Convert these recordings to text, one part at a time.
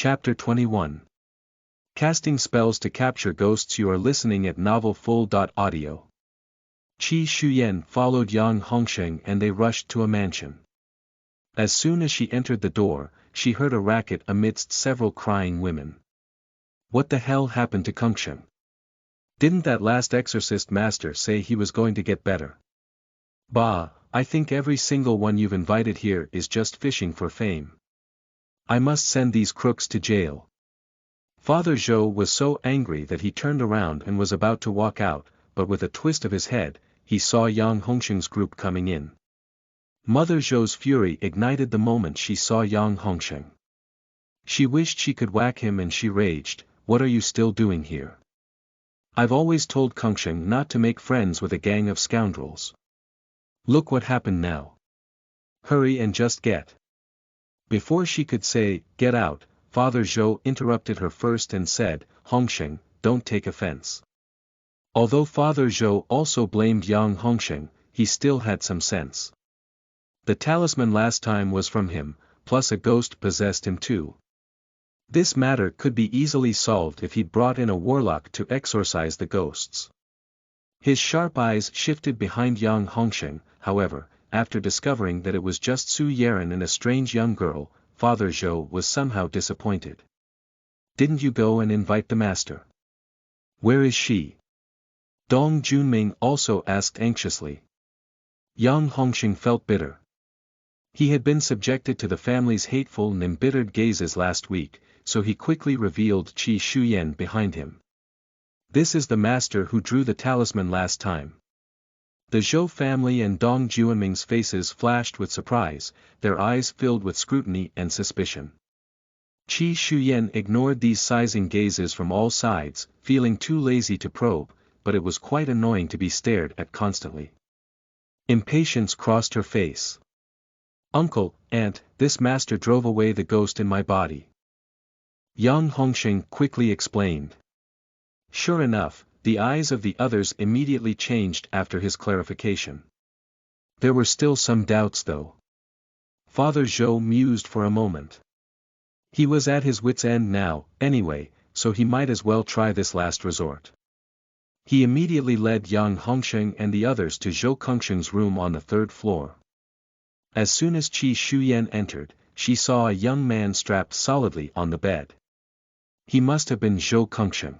Chapter 21. Casting Spells to Capture Ghosts. You are listening at novelfull.audio. Qi Shuyan followed Yang Hongsheng and they rushed to a mansion. As soon as she entered the door, she heard a racket amidst several crying women. What the hell happened to Kongsheng? Didn't that last exorcist master say he was going to get better? Bah, I think every single one you've invited here is just fishing for fame. I must send these crooks to jail. Father Zhou was so angry that he turned around and was about to walk out, but with a twist of his head, he saw Yang Hongsheng's group coming in. Mother Zhou's fury ignited the moment she saw Yang Hongsheng. She wished she could whack him and she raged, "What are you still doing here? I've always told Kongsheng not to make friends with a gang of scoundrels. Look what happened now. Hurry and just get." Before she could say, "Get out," Father Zhou interrupted her first and said, "Hongsheng, don't take offense." Although Father Zhou also blamed Yang Hongsheng, he still had some sense. The talisman last time was from him, plus a ghost possessed him too. This matter could be easily solved if he'd brought in a warlock to exorcise the ghosts. His sharp eyes shifted behind Yang Hongsheng, however, after discovering that it was just Su Yeren and a strange young girl, Father Zhou was somehow disappointed. "Didn't you go and invite the master? Where is she?" Dong Junming also asked anxiously. Yang Hongsheng felt bitter. He had been subjected to the family's hateful and embittered gazes last week, so he quickly revealed Qi Shuyan behind him. "This is the master who drew the talisman last time." The Zhou family and Dong Junming's faces flashed with surprise, their eyes filled with scrutiny and suspicion. Qi Shuyan ignored these sizing gazes from all sides, feeling too lazy to probe, but it was quite annoying to be stared at constantly. Impatience crossed her face. "Uncle, aunt, this master drove away the ghost in my body," Yang Hongsheng quickly explained. Sure enough, the eyes of the others immediately changed after his clarification. There were still some doubts though. Father Zhou mused for a moment. He was at his wit's end now, anyway, so he might as well try this last resort. He immediately led Yang Hongsheng and the others to Zhou Kongsheng's room on the third floor. As soon as Qi Shuyan entered, she saw a young man strapped solidly on the bed. He must have been Zhou Kongsheng.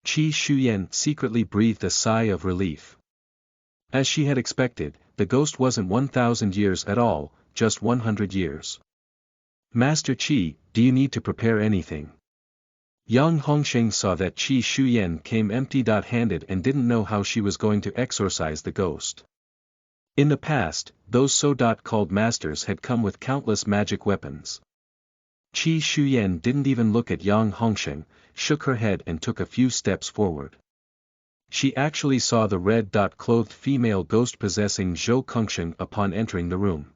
Qi Shuyan secretly breathed a sigh of relief. As she had expected, the ghost wasn't 1,000 years at all, just 100 years. "Master Qi, do you need to prepare anything?" Yang Hongsheng saw that Qi Shuyan came empty-handed and didn't know how she was going to exorcise the ghost. In the past, those so-called masters had come with countless magic weapons. Qi Shuyan didn't even look at Yang Hongsheng, shook her head and took a few steps forward. She actually saw the red-clothed female ghost possessing Zhou Kongsheng upon entering the room.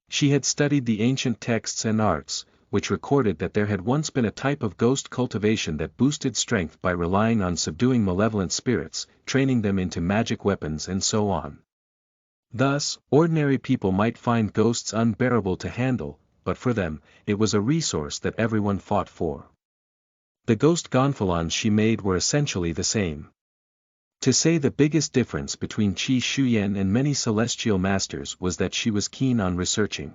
She had studied the ancient texts and arts, which recorded that there had once been a type of ghost cultivation that boosted strength by relying on subduing malevolent spirits, training them into magic weapons and so on. Thus, ordinary people might find ghosts unbearable to handle, but for them, it was a resource that everyone fought for. The ghost gonfalons she made were essentially the same. To say the biggest difference between Qi Shuyan and many celestial masters was that she was keen on researching.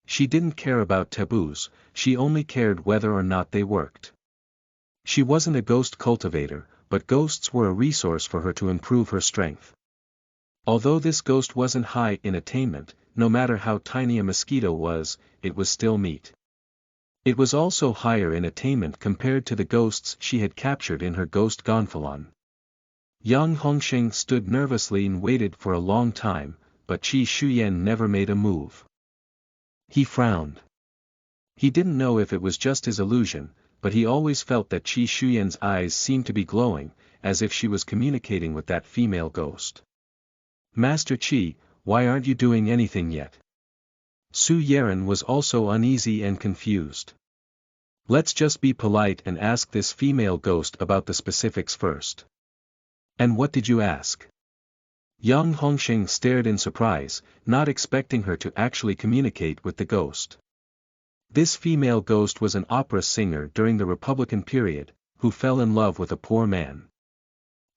She didn't care about taboos, she only cared whether or not they worked. She wasn't a ghost cultivator, but ghosts were a resource for her to improve her strength. Although this ghost wasn't high in attainment, no matter how tiny a mosquito was, it was still meat. It was also higher in attainment compared to the ghosts she had captured in her ghost gonfalon. Yang Hongsheng stood nervously and waited for a long time, but Qi Shuyan never made a move. He frowned. He didn't know if it was just his illusion, but he always felt that Qi Shuyan's eyes seemed to be glowing, as if she was communicating with that female ghost. "Master Qi, why aren't you doing anything yet?" Su Yeren was also uneasy and confused. "Let's just be polite and ask this female ghost about the specifics first." "And what did you ask?" Yang Hongsheng stared in surprise, not expecting her to actually communicate with the ghost. This female ghost was an opera singer during the Republican period, who fell in love with a poor man.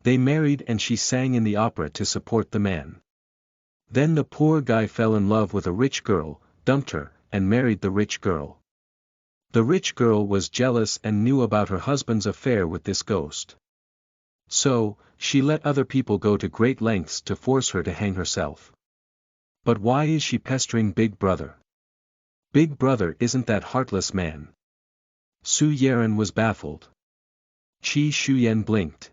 They married and she sang in the opera to support the man. Then the poor guy fell in love with a rich girl, dumped her, and married the rich girl. The rich girl was jealous and knew about her husband's affair with this ghost. So, she let other people go to great lengths to force her to hang herself. But why is she pestering Big Brother? Big Brother isn't that heartless man. Su Yeren was baffled. Qi Shuyen blinked.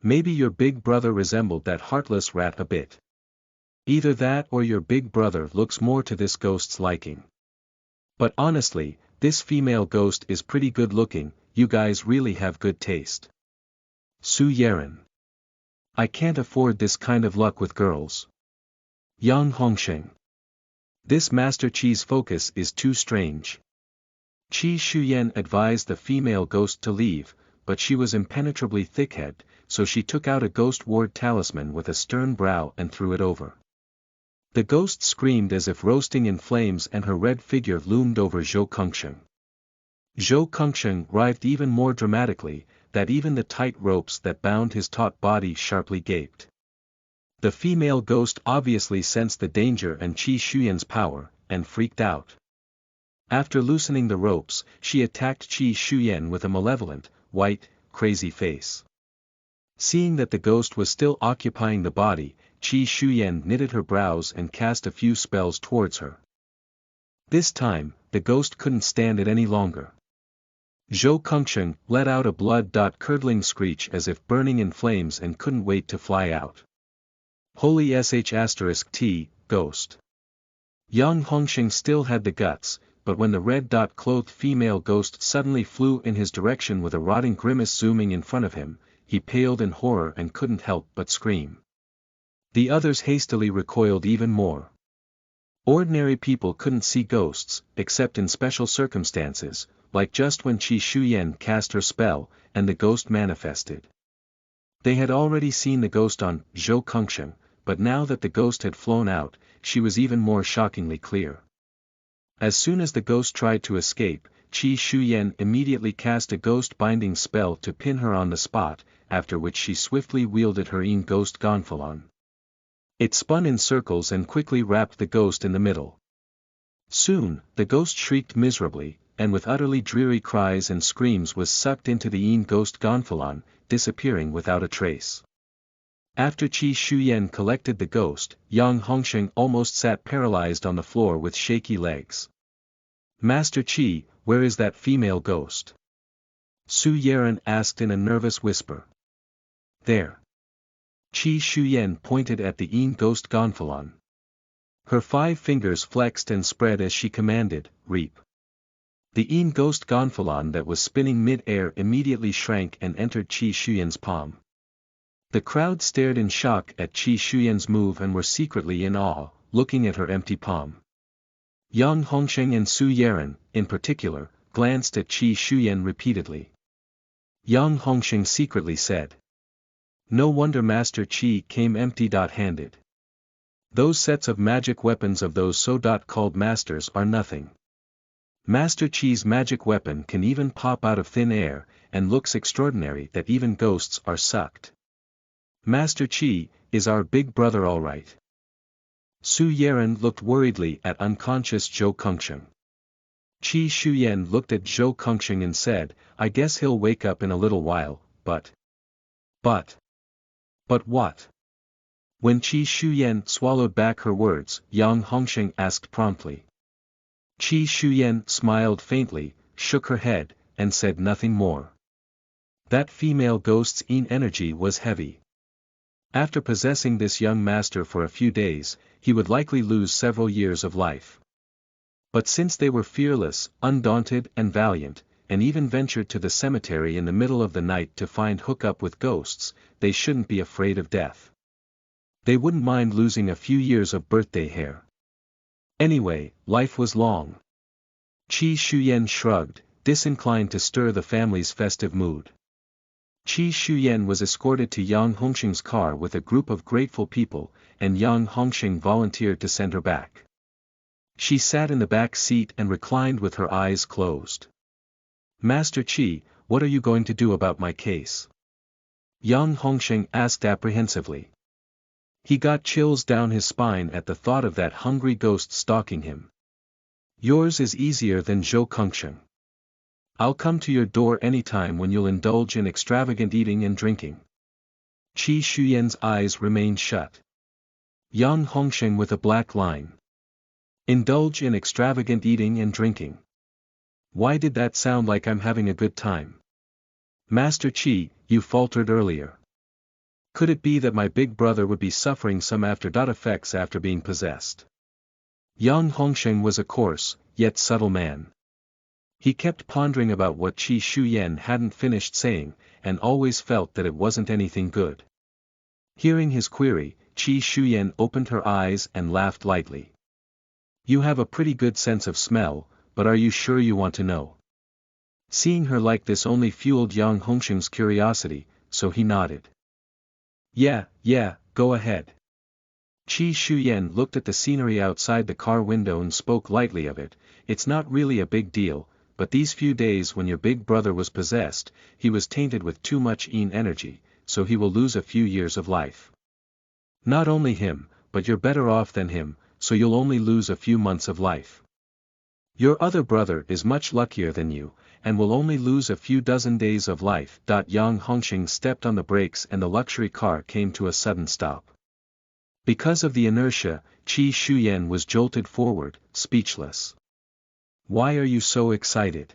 Maybe your big brother resembled that heartless rat a bit. Either that or your big brother looks more to this ghost's liking. But honestly, this female ghost is pretty good looking, you guys really have good taste. Su Yeren. I can't afford this kind of luck with girls. Yang Hongsheng. This Master Qi's focus is too strange. Qi Shuyen advised the female ghost to leave, but she was impenetrably thick-headed, so she took out a ghost ward talisman with a stern brow and threw it over. The ghost screamed as if roasting in flames and her red figure loomed over Zhou Kengsheng. Zhou Kengsheng writhed even more dramatically, that even the tight ropes that bound his taut body sharply gaped. The female ghost obviously sensed the danger and Qi Shuyen's power, and freaked out. After loosening the ropes, she attacked Qi Shuyen with a malevolent, white, crazy face. Seeing that the ghost was still occupying the body, Qi Shuyen knitted her brows and cast a few spells towards her. This time, the ghost couldn't stand it any longer. Zhou Kengsheng let out a blood-curdling screech as if burning in flames and couldn't wait to fly out. Holy **T, ghost. Yang Hongsheng still had the guts, but when the red-clothed female ghost suddenly flew in his direction with a rotting grimace zooming in front of him, he paled in horror and couldn't help but scream. The others hastily recoiled even more. Ordinary people couldn't see ghosts, except in special circumstances, like just when Qi Shuyen cast her spell, and the ghost manifested. They had already seen the ghost on Zhou Kengsheng, but now that the ghost had flown out, she was even more shockingly clear. As soon as the ghost tried to escape, Qi Shuyen immediately cast a ghost-binding spell to pin her on the spot, after which she swiftly wielded her ghost gonfalon. It spun in circles and quickly wrapped the ghost in the middle. Soon, the ghost shrieked miserably, and with utterly dreary cries and screams was sucked into the ghost gonfalon, disappearing without a trace. After Qi Shuyen collected the ghost, Yang Hongsheng almost sat paralyzed on the floor with shaky legs. Master Qi, where is that female ghost? Su Yeren asked in a nervous whisper. There. Qi Shuyen pointed at the ghost gonfalon. Her 5 fingers flexed and spread as she commanded, reap. The ghost gonfalon that was spinning mid-air immediately shrank and entered Qi Shuyen's palm. The crowd stared in shock at Qi Shuyen's move and were secretly in awe, looking at her empty palm. Yang Hongsheng and Su Yeren, in particular, glanced at Qi Shuyen repeatedly. Yang Hongsheng secretly said. No wonder Master Qi came empty-handed. Those sets of magic weapons of those so-called masters are nothing. Master Qi's magic weapon can even pop out of thin air, and looks extraordinary that even ghosts are sucked. Master Qi, is our big brother all right? Su Yeren looked worriedly at unconscious Zhou Kengsheng. Qi Shuyen looked at Zhou Kengsheng and said, I guess he'll wake up in a little while, but what? When Qi Shuyen swallowed back her words, Yang Hongsheng asked promptly. Qi Shuyen smiled faintly, shook her head, and said nothing more. That female ghost's energy was heavy. After possessing this young master for a few days, he would likely lose several years of life. But since they were fearless, undaunted and valiant, and even ventured to the cemetery in the middle of the night to find hookup with ghosts, they shouldn't be afraid of death. They wouldn't mind losing a few years of birthday hair. Anyway, life was long. Qi Shuyen shrugged, disinclined to stir the family's festive mood. Qi Shuyen was escorted to Yang Hongsheng's car with a group of grateful people, and Yang Hongsheng volunteered to send her back. She sat in the back seat and reclined with her eyes closed. Master Qi, what are you going to do about my case? Yang Hongsheng asked apprehensively. He got chills down his spine at the thought of that hungry ghost stalking him. Yours is easier than Zhou Kongsheng. I'll come to your door anytime when you'll indulge in extravagant eating and drinking. Qi Shuyan's eyes remained shut. Yang Hongsheng with a black line. Indulge in extravagant eating and drinking. Why did that sound like I'm having a good time? Master Qi, you faltered earlier. Could it be that my big brother would be suffering some after-effects after being possessed? Yang Hongsheng was a coarse, yet subtle man. He kept pondering about what Qi Shuyan hadn't finished saying, and always felt that it wasn't anything good. Hearing his query, Qi Shuyan opened her eyes and laughed lightly. You have a pretty good sense of smell, but are you sure you want to know? Seeing her like this only fueled Yang Hongsheng's curiosity, so he nodded. Yeah, go ahead. Qi Shuyan looked at the scenery outside the car window and spoke lightly of it. It's not really a big deal, but these few days when your big brother was possessed, he was tainted with too much yin energy, so he will lose a few years of life. Not only him, but you're better off than him, so you'll only lose a few months of life. Your other brother is much luckier than you, and will only lose a few dozen days of life. Yang Hongsheng stepped on the brakes and the luxury car came to a sudden stop. Because of the inertia, Qi Shuyan was jolted forward, speechless. Why are you so excited?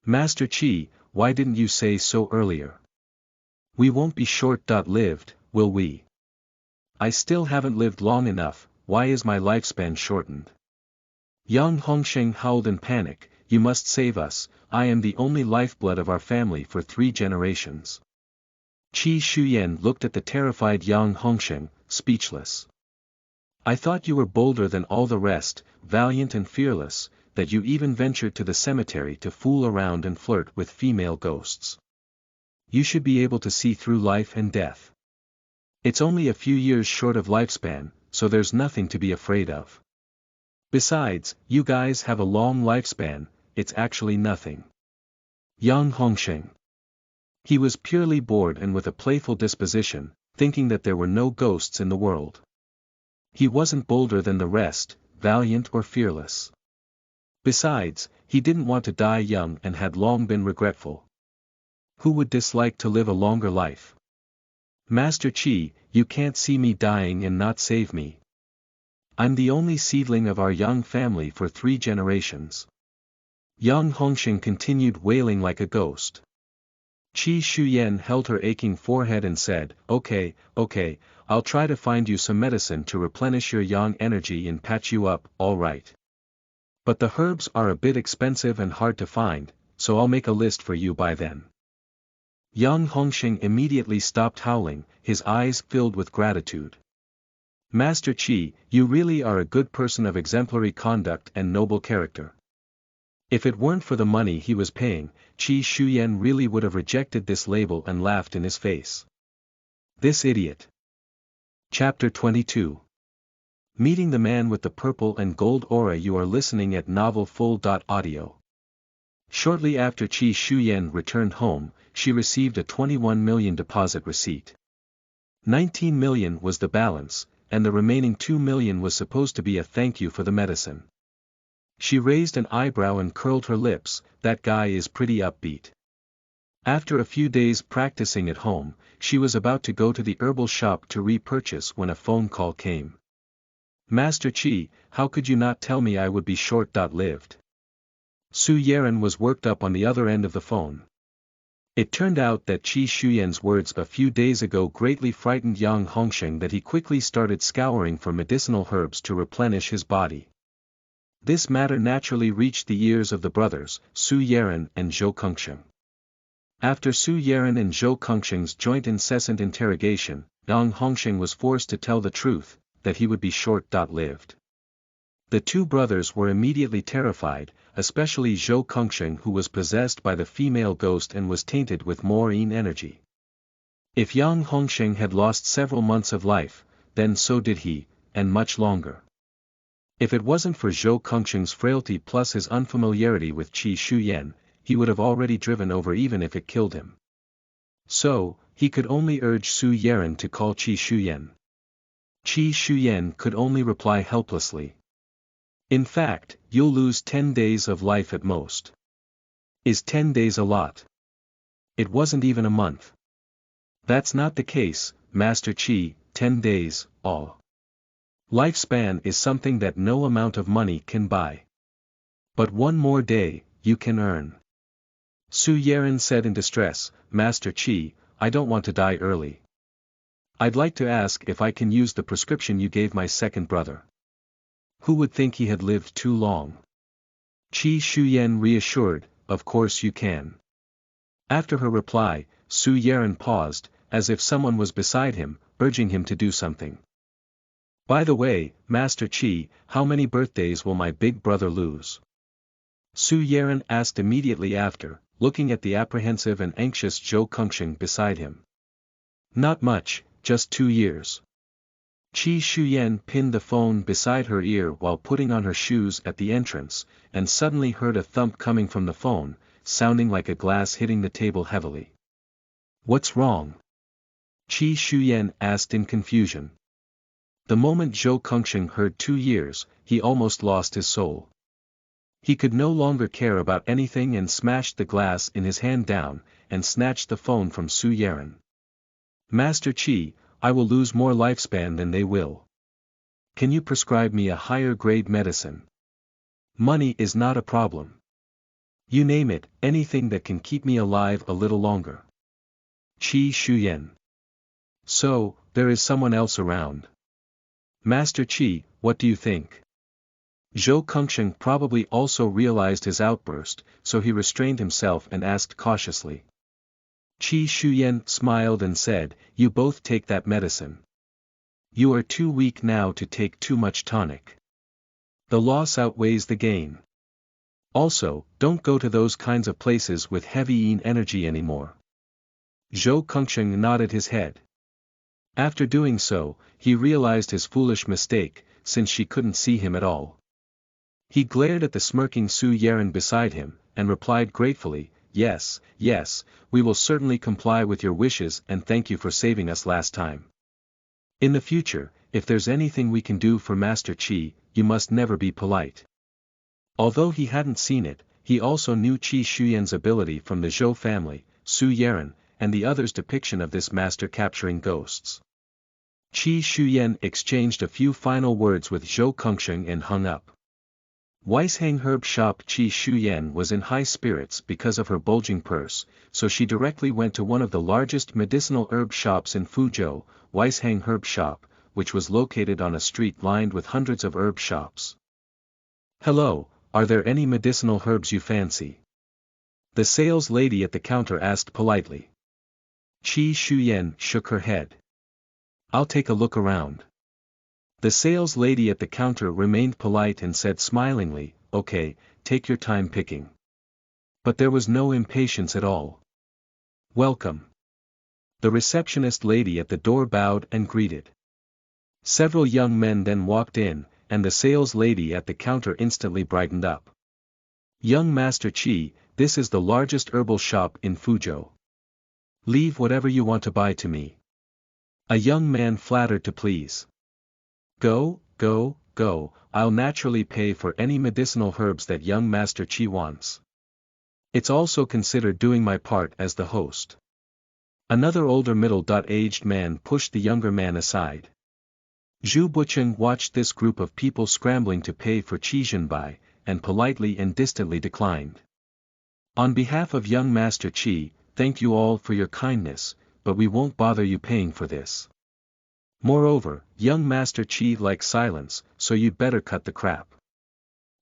Master Qi, why didn't you say so earlier? We won't be short-lived, will we? I still haven't lived long enough, why is my lifespan shortened? Yang Hongsheng howled in panic, you must save us, I am the only lifeblood of our family for 3 generations. Qi Shuyan looked at the terrified Yang Hongsheng, speechless. I thought you were bolder than all the rest, valiant and fearless, that you even ventured to the cemetery to fool around and flirt with female ghosts. You should be able to see through life and death. It's only a few years short of lifespan, so there's nothing to be afraid of. Besides, you guys have a long lifespan, it's actually nothing. Yang Hongsheng. He was purely bored and with a playful disposition, thinking that there were no ghosts in the world. He wasn't bolder than the rest, valiant or fearless. Besides, he didn't want to die young and had long been regretful. Who would dislike to live a longer life? Master Qi, you can't see me dying and not save me. I'm the only seedling of our young family for 3 generations. Yang Hongsheng continued wailing like a ghost. Qi Shuyan held her aching forehead and said, Okay, I'll try to find you some medicine to replenish your yang energy and patch you up, all right. But the herbs are a bit expensive and hard to find, so I'll make a list for you by then. Yang Hongsheng immediately stopped howling, his eyes filled with gratitude. Master Qi, you really are a good person of exemplary conduct and noble character. If it weren't for the money he was paying, Qi Shuyan really would have rejected this label and laughed in his face. This idiot. Chapter 22. Meeting the man with the purple and gold aura. You are listening at novelfull.audio. Shortly after Qi Shuyan returned home, she received a 21 million deposit receipt. 19 million was the balance, and the remaining 2 million was supposed to be a thank you for the medicine. She raised an eyebrow and curled her lips, that guy is pretty upbeat. After a few days practicing at home, she was about to go to the herbal shop to repurchase when a phone call came. Master Qi, how could you not tell me I would be short-lived? Su Yeren was worked up on the other end of the phone. It turned out that Qi Shuyan's words a few days ago greatly frightened Yang Hongsheng, that he quickly started scouring for medicinal herbs to replenish his body. This matter naturally reached the ears of the brothers, Su Yeren and Zhou Kongsheng. After Su Yeren and Zhou Kongsheng's joint incessant interrogation, Yang Hongsheng was forced to tell the truth, that he would be short-lived. The 2 brothers were immediately terrified, especially Zhou Kongsheng, who was possessed by the female ghost and was tainted with more yin energy. If Yang Hongsheng had lost several months of life, then so did he, and much longer. If it wasn't for Zhou Kengsheng's frailty plus his unfamiliarity with Qi Shuyan, he would have already driven over even if it killed him. So, he could only urge Su Yeren to call Qi Shuyan. Qi Shuyan could only reply helplessly. In fact, you'll lose 10 days of life at most. Is 10 days a lot? It wasn't even a month. That's not the case, Master Qi, 10 days, all. Lifespan is something that no amount of money can buy. But one more day, you can earn. Su Yeren said in distress, Master Qi, I don't want to die early. I'd like to ask if I can use the prescription you gave my second brother. Who would think he had lived too long? Qi Shuyan reassured, of course you can. After her reply, Su Yeren paused, as if someone was beside him, urging him to do something. By the way, Master Qi, how many birthdays will my big brother lose? Su Yeren asked immediately after, looking at the apprehensive and anxious Zhou Kengsheng beside him. Not much, just 2 years. Qi Shuyan pinned the phone beside her ear while putting on her shoes at the entrance, and suddenly heard a thump coming from the phone, sounding like a glass hitting the table heavily. What's wrong? Qi Shuyan asked in confusion. The moment Zhou Kengsheng heard 2 years, he almost lost his soul. He could no longer care about anything and smashed the glass in his hand down, and snatched the phone from Su Yeren. Master Qi, I will lose more lifespan than they will. Can you prescribe me a higher grade medicine? Money is not a problem. You name it, anything that can keep me alive a little longer. Qi Shuyan. So, there is someone else around. Master Qi, what do you think? Zhou Kengsheng probably also realized his outburst, so he restrained himself and asked cautiously. Qi Shuyan smiled and said, you both take that medicine. You are too weak now to take too much tonic. The loss outweighs the gain. Also, don't go to those kinds of places with heavy yin energy anymore. Zhou Kengsheng nodded his head. After doing so, he realized his foolish mistake, since she couldn't see him at all. He glared at the smirking Su Yeren beside him, and replied gratefully, yes, yes, we will certainly comply with your wishes and thank you for saving us last time. In the future, if there's anything we can do for Master Qi, you must never be polite. Although he hadn't seen it, he also knew Qi Shuyan's ability from the Zhou family, Su Yeren, and the others' depiction of this master capturing ghosts. Qi Shuyan exchanged a few final words with Zhou Kengsheng and hung up. Weisheng herb shop. Qi Shuyan was in high spirits because of her bulging purse, so she directly went to one of the largest medicinal herb shops in Fuzhou, Weisheng herb shop, which was located on a street lined with hundreds of herb shops. Hello, are there any medicinal herbs you fancy? The sales lady at the counter asked politely. Qi Shuyan shook her head. I'll take a look around. The sales lady at the counter remained polite and said smilingly, okay, take your time picking. But there was no impatience at all. Welcome. The receptionist lady at the door bowed and greeted. Several young men then walked in, and the sales lady at the counter instantly brightened up. Young Master Qi, this is the largest herbal shop in Fuzhou. Leave whatever you want to buy to me. A young man flattered to please. Go, go, go, I'll naturally pay for any medicinal herbs that young Master Qi wants. It's also considered doing my part as the host. Another older middle-aged man pushed the younger man aside. Zhu Bucheng watched this group of people scrambling to pay for Qi Zhenbai, and politely and distantly declined. On behalf of young Master Qi, thank you all for your kindness, but we won't bother you paying for this. Moreover, young Master Qi likes silence, so you'd better cut the crap.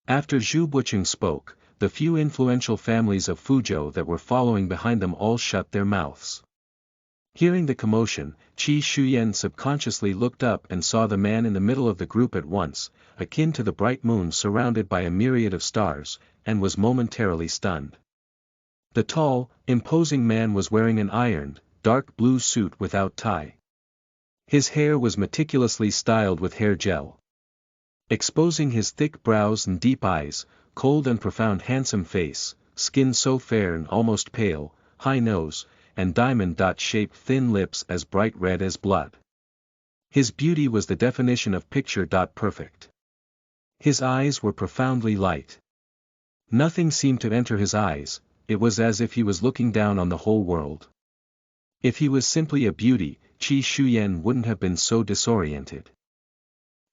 After Zhu Bucheng spoke, the few influential families of Fuzhou that were following behind them all shut their mouths. Hearing the commotion, Qi Shuyan subconsciously looked up and saw the man in the middle of the group at once, akin to the bright moon surrounded by a myriad of stars, and was momentarily stunned. The tall, imposing man was wearing an ironed, dark blue suit without tie. His hair was meticulously styled with hair gel. exposing his thick brows and deep eyes, cold and profound handsome face, skin so fair and almost pale, high nose, and diamond-shaped thin lips as bright red as blood. His beauty was the definition of picture-perfect. His eyes were profoundly light. Nothing seemed to enter his eyes, it was as if he was looking down on the whole world. If he was simply a beauty, Qi Shuyan wouldn't have been so disoriented.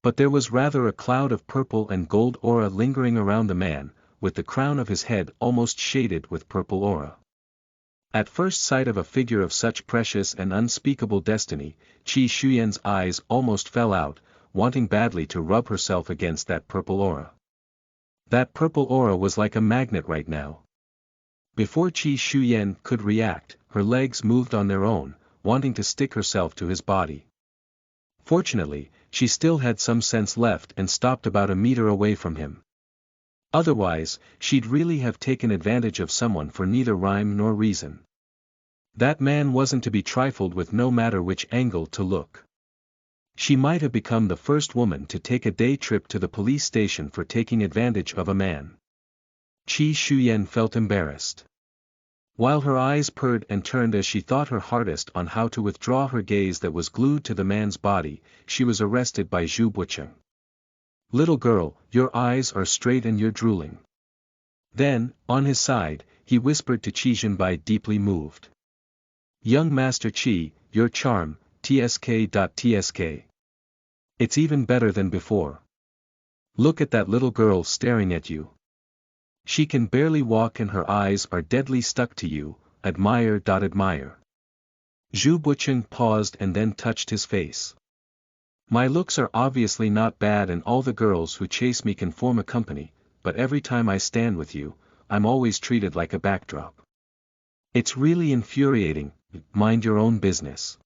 But there was rather a cloud of purple and gold aura lingering around the man, with the crown of his head almost shaded with purple aura. At first sight of a figure of such precious and unspeakable destiny, Qi Shuyan's eyes almost fell out, wanting badly to rub herself against that purple aura. That purple aura was like a magnet right now. Before Qi Shuyan could react, her legs moved on their own, wanting to stick herself to his body. Fortunately, she still had some sense left and stopped about a meter away from him. Otherwise, she'd really have taken advantage of someone for neither rhyme nor reason. That man wasn't to be trifled with no matter which angle to look. She might have become the first woman to take a day trip to the police station for taking advantage of a man. Qi Shuyan felt embarrassed. While her eyes purred and turned as she thought her hardest on how to withdraw her gaze that was glued to the man's body, she was arrested by Zhu Bucheng. "Little girl, your eyes are straight and you're drooling." Then, on his side, he whispered to Qi Zhenbai deeply moved. "Young Master Qi, your charm, tsk. It's even better than before. Look at that little girl staring at you. She can barely walk and her eyes are deadly stuck to you, admire. Zhu Bucheng paused and then touched his face. "My looks are obviously not bad and all the girls who chase me can form a company, but every time I stand with you, I'm always treated like a backdrop. It's really infuriating, mind your own business."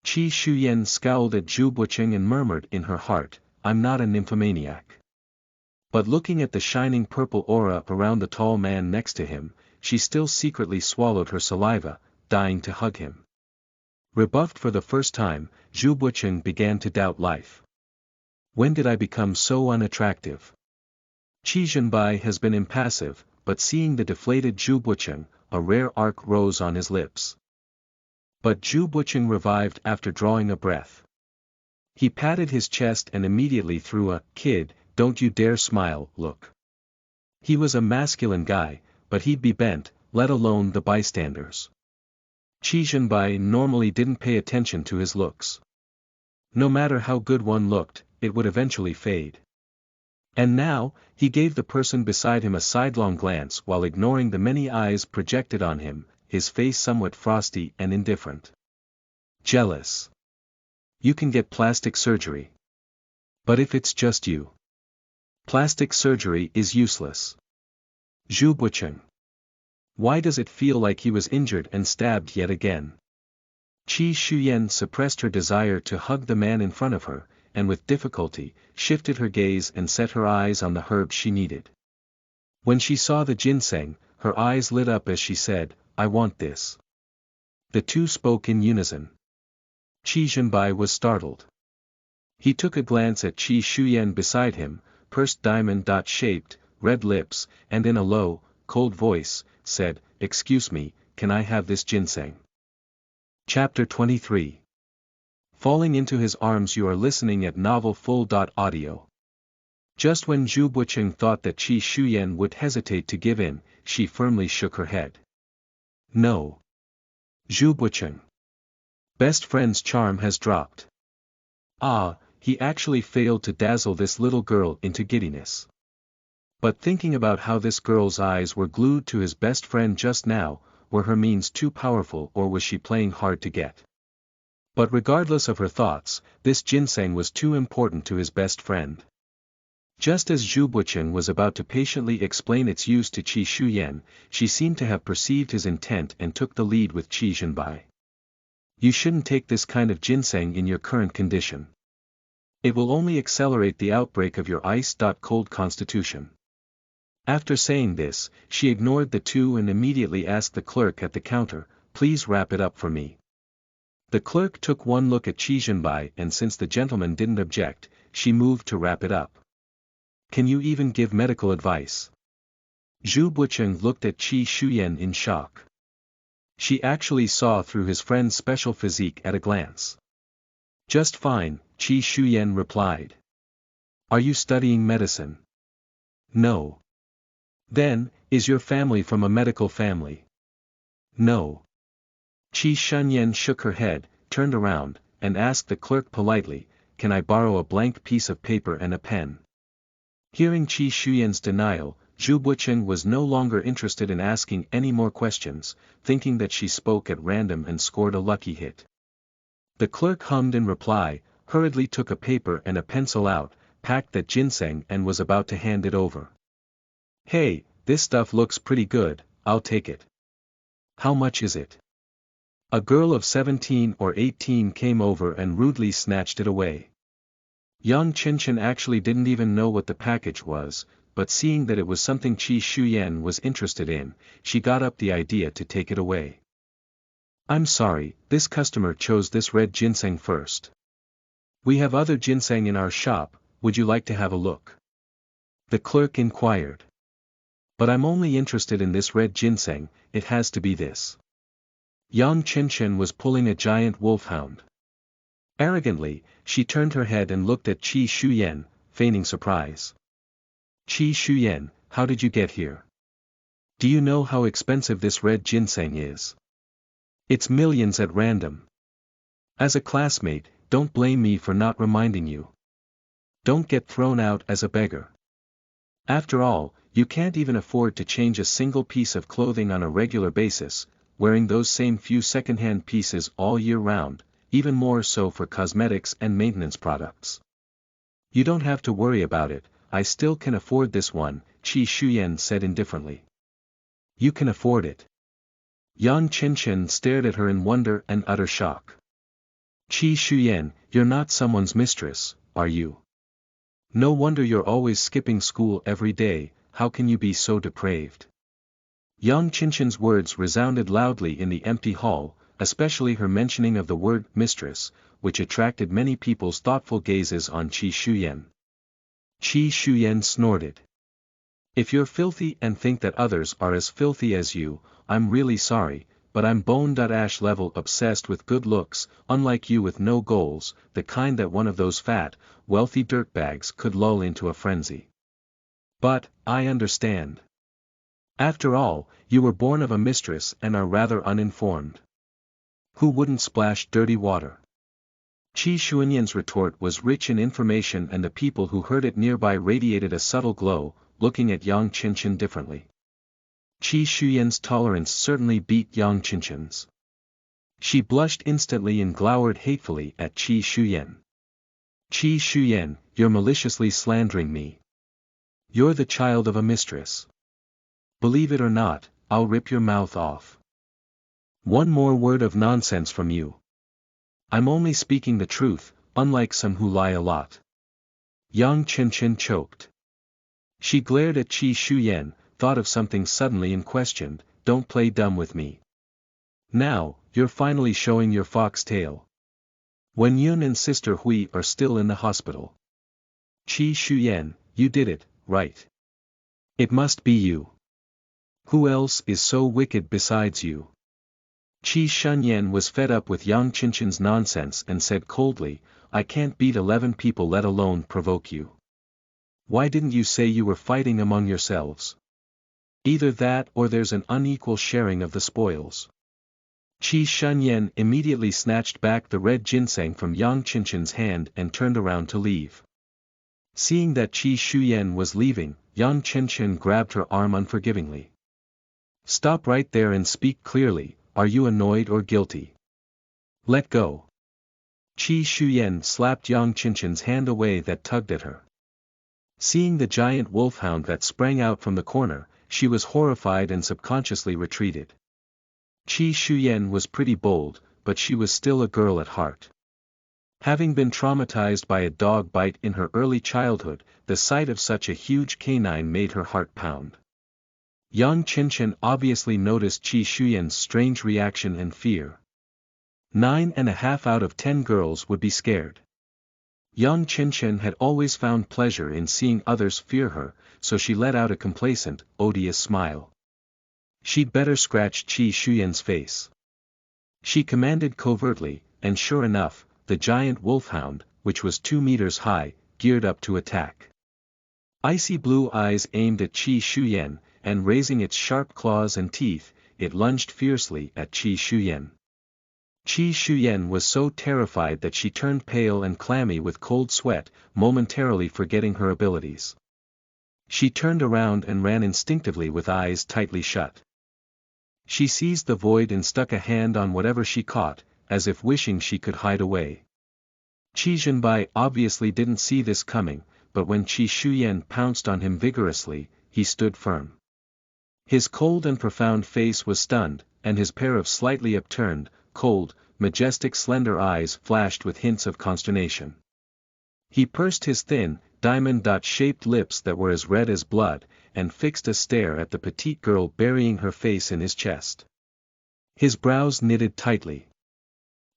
Qi Shuyan scowled at Zhu Bucheng and murmured in her heart, "I'm not a nymphomaniac." But looking at the shining purple aura around the tall man next to him, she still secretly swallowed her saliva, dying to hug him. Rebuffed for the first time, Zhu Bucheng began to doubt life. When did I become so unattractive? Qi Zhenbai has been impassive, but seeing the deflated Zhu Bucheng, a rare arc rose on his lips. But Zhu Bucheng revived after drawing a breath. He patted his chest and immediately threw a "kid, don't you dare smile" look. He was a masculine guy, but he'd be bent, let alone the bystanders. Qi Zhenbai normally didn't pay attention to his looks. No matter how good one looked, it would eventually fade. And now, he gave the person beside him a sidelong glance while ignoring the many eyes projected on him, his face somewhat frosty and indifferent. "Jealous. You can get plastic surgery. But if it's just you, plastic surgery is useless." Zhu Bucheng. Why does it feel like he was injured and stabbed yet again? Qi Shuyan suppressed her desire to hug the man in front of her, and with difficulty, shifted her gaze and set her eyes on the herb she needed. When she saw the ginseng, her eyes lit up as she said, "I want this." The two spoke in unison. Qi Zhenbai was startled. He took a glance at Qi Shuyan beside him, pursed diamond-shaped, red lips, and in a low, cold voice, said, "Excuse me, can I have this ginseng?" Chapter 23. Falling into his arms. You are listening at novelfull.audio. Just when Zhu Bucheng thought that Qi Shuyan would hesitate to give in, she firmly shook her head. "No. Zhu Bucheng. Best friend's charm has dropped." Ah, he actually failed to dazzle this little girl into giddiness. But thinking about how this girl's eyes were glued to his best friend just now, were her means too powerful or was she playing hard to get? But regardless of her thoughts, this ginseng was too important to his best friend. Just as Zhu Bucheng was about to patiently explain its use to Qi Shuyan, she seemed to have perceived his intent and took the lead with Qi Zhenbai. "You shouldn't take this kind of ginseng in your current condition. It will only accelerate the outbreak of your ice-cold constitution." After saying this, she ignored the two and immediately asked the clerk at the counter, "Please wrap it up for me." The clerk took one look at Qi Zhenbai and since the gentleman didn't object, she moved to wrap it up. Can you even give medical advice? Zhu Bucheng looked at Qi Shuyan in shock. She actually saw through his friend's special physique at a glance. Just fine, Qi Shuyan replied. Are you studying medicine? No. Then, is your family from a medical family? No. Qi Shunyan shook her head, turned around, and asked the clerk politely, can I borrow a blank piece of paper and a pen? Hearing Qi Shuyan's denial, Zhu Bucheng was no longer interested in asking any more questions, thinking that she spoke at random and scored a lucky hit. The clerk hummed in reply, hurriedly took a paper and a pencil out, packed that ginseng and was about to hand it over. Hey, this stuff looks pretty good, I'll take it. How much is it? A girl of 17 or 18 came over and rudely snatched it away. Yang Qinshan actually didn't even know what the package was, but seeing that it was something Qi Shuyan was interested in, she got up the idea to take it away. I'm sorry, this customer chose this red ginseng first. We have other ginseng in our shop, would you like to have a look? The clerk inquired. But I'm only interested in this red ginseng, it has to be this. Yang Qinshan was pulling a giant wolfhound. Arrogantly, she turned her head and looked at Qi Shuyan, feigning surprise. Qi Shuyan, how did you get here? Do you know how expensive this red ginseng is? It's millions at random. As a classmate, don't blame me for not reminding you. Don't get thrown out as a beggar. After all, you can't even afford to change a single piece of clothing on a regular basis, wearing those same few second-hand pieces all year round, even more so for cosmetics and maintenance products. You don't have to worry about it, I still can afford this one, Qi Shuyan said indifferently. You can afford it. Yang Qinshan stared at her in wonder and utter shock. Qi Shuyan, you're not someone's mistress, are you? No wonder you're always skipping school every day, how can you be so depraved? Yang Qinshan's words resounded loudly in the empty hall, especially her mentioning of the word mistress, which attracted many people's thoughtful gazes on Qi Shuyan. Qi Shuyan snorted. If you're filthy and think that others are as filthy as you, I'm really sorry, but I'm bone-ash level obsessed with good looks, unlike you with no goals, the kind that one of those fat, wealthy dirtbags could lull into a frenzy. But, I understand. After all, you were born of a mistress and are rather uninformed. Who wouldn't splash dirty water? Qi Shuyan's retort was rich in information and the people who heard it nearby radiated a subtle glow, looking at Yang Qinshan differently. Qi Shuyan's tolerance certainly beat Yang Qinshan's. She blushed instantly and glowered hatefully at Qi Shuyan. Qi Shuyan, you're maliciously slandering me. You're the child of a mistress. Believe it or not, I'll rip your mouth off. One more word of nonsense from you. I'm only speaking the truth, unlike some who lie a lot. Yang Qinshan choked. She glared at Qi Shuyan, thought of something suddenly and questioned, don't play dumb with me. Now, you're finally showing your fox tail. When Yun and Sister Hui are still in the hospital. Qi Shuyan, you did it, right? It must be you. Who else is so wicked besides you? Qi Shunyan was fed up with Yang Qinshan's nonsense and said coldly, I can't beat 11 people let alone provoke you. Why didn't you say you were fighting among yourselves? Either that or there's an unequal sharing of the spoils. Qi Shunyan immediately snatched back the red ginseng from Yang Qinshan's hand and turned around to leave. Seeing that Qi Shuyan was leaving, Yang Qinshan grabbed her arm unforgivingly. Stop right there and speak clearly, are you annoyed or guilty? Let go. Qi Shuyan slapped Yang Qinshan's hand away that tugged at her. Seeing the giant wolfhound that sprang out from the corner, she was horrified and subconsciously retreated. Qi Shuyan was pretty bold, but she was still a girl at heart. Having been traumatized by a dog bite in her early childhood, the sight of such a huge canine made her heart pound. Yang Qinshan obviously noticed Qi Shuyan's strange reaction and fear. 9.5 out of 10 girls would be scared. Young Qinshen had always found pleasure in seeing others fear her, so she let out a complacent, odious smile. She'd better scratch Qi Shuyan's face. She commanded covertly, and sure enough, the giant wolfhound, which was 2 meters high, geared up to attack. Icy blue eyes aimed at Qi Shuyan, and raising its sharp claws and teeth, it lunged fiercely at Qi Shuyan. Qi Shuyan was so terrified that she turned pale and clammy with cold sweat, momentarily forgetting her abilities. She turned around and ran instinctively with eyes tightly shut. She seized the void and stuck a hand on whatever she caught, as if wishing she could hide away. Qi Zhenbai obviously didn't see this coming, but when Qi Shuyan pounced on him vigorously, he stood firm. His cold and profound face was stunned, and his pair of slightly upturned, cold, majestic slender eyes flashed with hints of consternation. He pursed his thin, diamond-shaped lips that were as red as blood, and fixed a stare at the petite girl burying her face in his chest. His brows knitted tightly.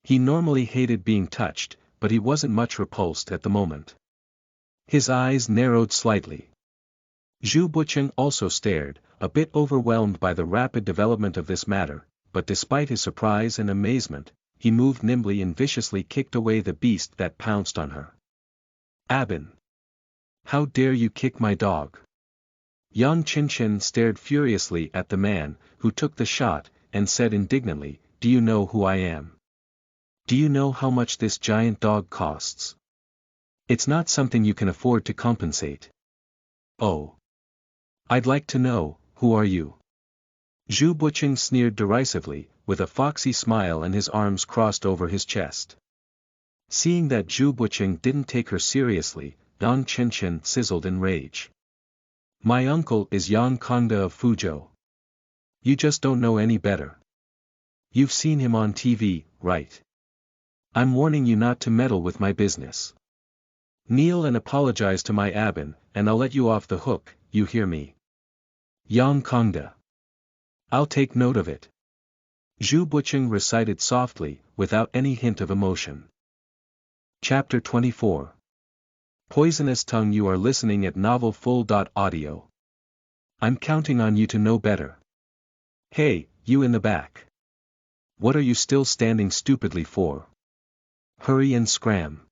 He normally hated being touched, but he wasn't much repulsed at the moment. His eyes narrowed slightly. Zhu Buqing also stared, a bit overwhelmed by the rapid development of this matter, but despite his surprise and amazement, he moved nimbly and viciously kicked away the beast that pounced on her. Abin! How dare you kick my dog? Yang Qinshen stared furiously at the man, who took the shot, and said indignantly, "Do you know who I am? Do you know how much this giant dog costs? It's not something you can afford to compensate." "Oh. I'd like to know, who are you?" Zhu Buqing sneered derisively, with a foxy smile and his arms crossed over his chest. Seeing that Zhu Buqing didn't take her seriously, Yang Qinshen sizzled in rage. "My uncle is Yang Kongda of Fuzhou. You just don't know any better. You've seen him on TV, right? I'm warning you not to meddle with my business. Kneel and apologize to my Abin, and I'll let you off the hook, you hear me? Yang Kongda. I'll take note of it." Zhu Buqing recited softly, without any hint of emotion. Chapter 24. Poisonous Tongue. You are listening at novelfull.audio. I'm counting on you to know better. Hey, you in the back. What are you still standing stupidly for? Hurry and scram.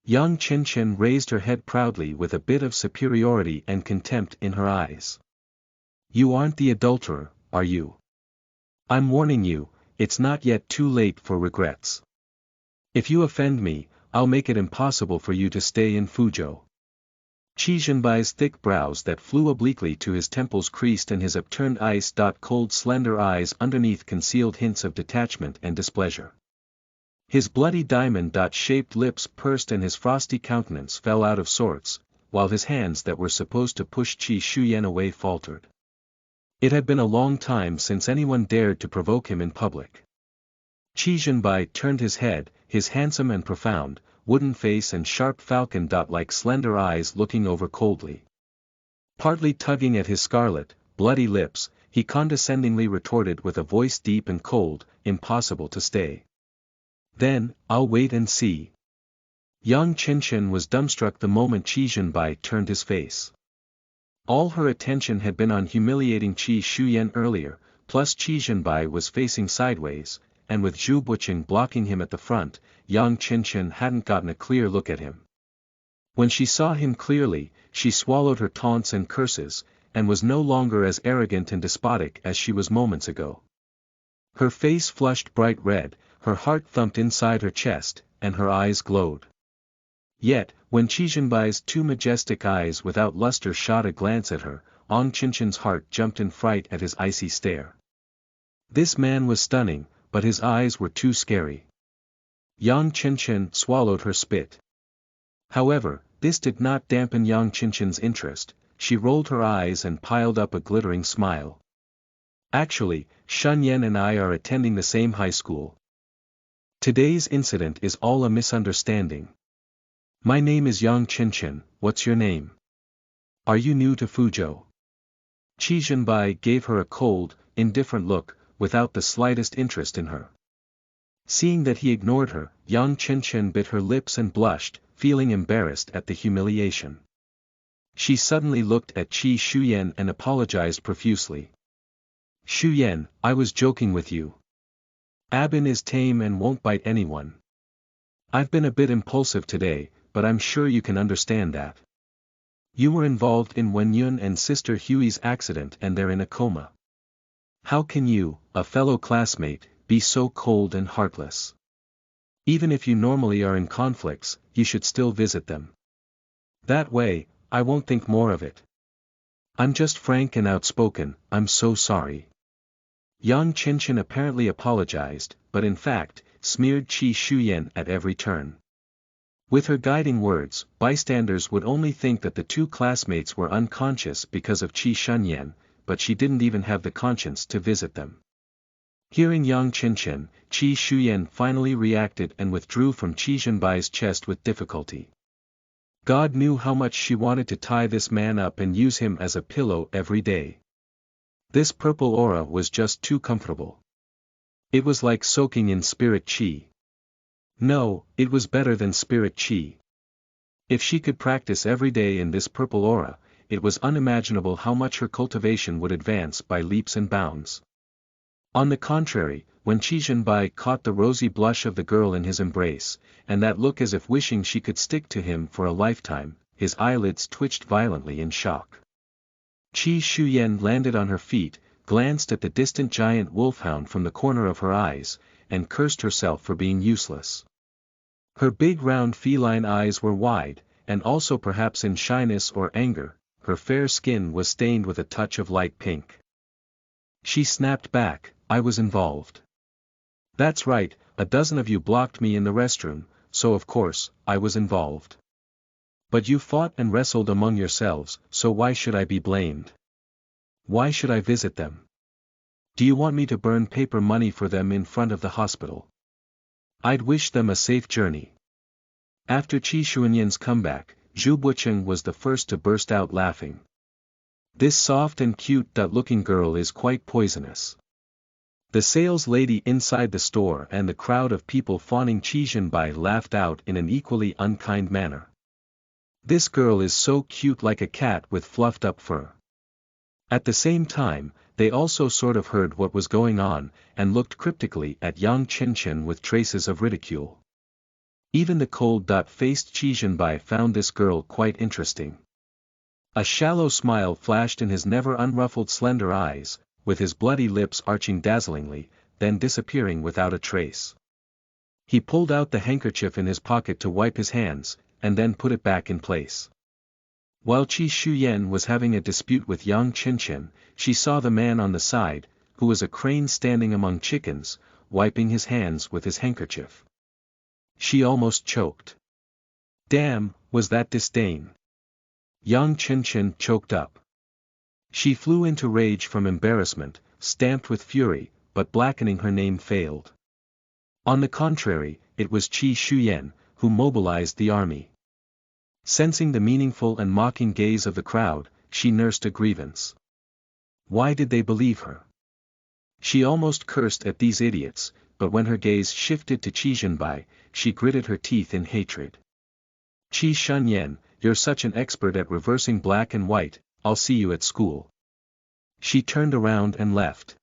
Yang Qinshen raised her head proudly with a bit of superiority and contempt in her eyes. "You aren't the adulterer, are you? I'm warning you, it's not yet too late for regrets. If you offend me, I'll make it impossible for you to stay in Fuzhou." Qi Zhenbai's thick brows that flew obliquely to his temples creased and his upturned ice-cold slender eyes underneath concealed hints of detachment and displeasure. His bloody diamond-shaped lips pursed and his frosty countenance fell out of sorts, while his hands that were supposed to push Qi Shuyan away faltered. It had been a long time since anyone dared to provoke him in public. Qi Zhenbai turned his head, his handsome and profound, wooden face and sharp falcon-like slender eyes looking over coldly. Partly tugging at his scarlet, bloody lips, he condescendingly retorted with a voice deep and cold, "Impossible to stay. Then, I'll wait and see." Yang Qinshen was dumbstruck the moment Qi Zhenbai turned his face. All her attention had been on humiliating Qi Shuyan earlier, plus Qi Zhenbai was facing sideways, and with Zhu Buqing blocking him at the front, Yang Qinshen hadn't gotten a clear look at him. When she saw him clearly, she swallowed her taunts and curses, and was no longer as arrogant and despotic as she was moments ago. Her face flushed bright red, her heart thumped inside her chest, and her eyes glowed. Yet, when Qi Zhenbai's 2 majestic eyes without luster shot a glance at her, Yang Qinshen's heart jumped in fright at his icy stare. This man was stunning, but his eyes were too scary. Yang Qinshen swallowed her spit. However, this did not dampen Yang Qinshen's interest. She rolled her eyes and piled up a glittering smile. "Actually, Shun Yan and I are attending the same high school. Today's incident is all a misunderstanding. My name is Yang Qinshen, what's your name? Are you new to Fuzhou?" Qi Zhenbai gave her a cold, indifferent look, without the slightest interest in her. Seeing that he ignored her, Yang Chen bit her lips and blushed, feeling embarrassed at the humiliation. She suddenly looked at Qi Shuyan and apologized profusely. Shuyan, I was joking with you. Abin is tame and won't bite anyone. I've been a bit impulsive today, but I'm sure you can understand that. You were involved in Wenyun and Sister Huey's accident and they're in a coma. How can you, a fellow classmate, be so cold and heartless? Even if you normally are in conflicts, you should still visit them. That way, I won't think more of it. I'm just frank and outspoken, I'm so sorry. Yang Chen apparently apologized, but in fact, smeared Qi Shuyan at every turn. With her guiding words, bystanders would only think that the two classmates were unconscious because of Qi Shunyan, but she didn't even have the conscience to visit them. Hearing Yang Chen, Qi Shuyan finally reacted and withdrew from Qi Zhenbai's chest with difficulty. God knew how much she wanted to tie this man up and use him as a pillow every day. This purple aura was just too comfortable. It was like soaking in spirit qi. No, it was better than spirit qi. If she could practice every day in this purple aura, it was unimaginable how much her cultivation would advance by leaps and bounds. On the contrary, when Qi Zhenbai caught the rosy blush of the girl in his embrace, and that look as if wishing she could stick to him for a lifetime, his eyelids twitched violently in shock. Qi Shuyan landed on her feet, glanced at the distant giant wolfhound from the corner of her eyes, and cursed herself for being useless. Her big round feline eyes were wide, and also perhaps in shyness or anger, her fair skin was stained with a touch of light pink. She snapped back, I was involved. That's right, a dozen of you blocked me in the restroom, so of course, I was involved. But you fought and wrestled among yourselves, so why should I be blamed? Why should I visit them? Do you want me to burn paper money for them in front of the hospital? I'd wish them a safe journey. After Qi Shuyan's comeback, Zhu Bucheng was the first to burst out laughing. This soft and cute-looking girl is quite poisonous. The sales lady inside the store and the crowd of people fawning Qi Zhenbai laughed out in an equally unkind manner. This girl is so cute, like a cat with fluffed up fur. At the same time, they also sort of heard what was going on, and looked cryptically at Yang Chen with traces of ridicule. Even the cold-faced Qi Zhenbai found this girl quite interesting. A shallow smile flashed in his never unruffled slender eyes, with his bloody lips arching dazzlingly, then disappearing without a trace. He pulled out the handkerchief in his pocket to wipe his hands, and then put it back in place. While Qi Shuyan was having a dispute with Yang Chen, she saw the man on the side, who was a crane standing among chickens, wiping his hands with his handkerchief. She almost choked. Damn, was that disdain? Yang Chen choked up. She flew into rage from embarrassment, stamped with fury, but blackening her name failed. On the contrary, it was Qi Shuyan, who mobilized the army. Sensing the meaningful and mocking gaze of the crowd, she nursed a grievance. Why did they believe her? She almost cursed at these idiots, but when her gaze shifted to Qi Zhenbai, she gritted her teeth in hatred. Qi Shunyan, you're such an expert at reversing black and white, I'll see you at school. She turned around and left.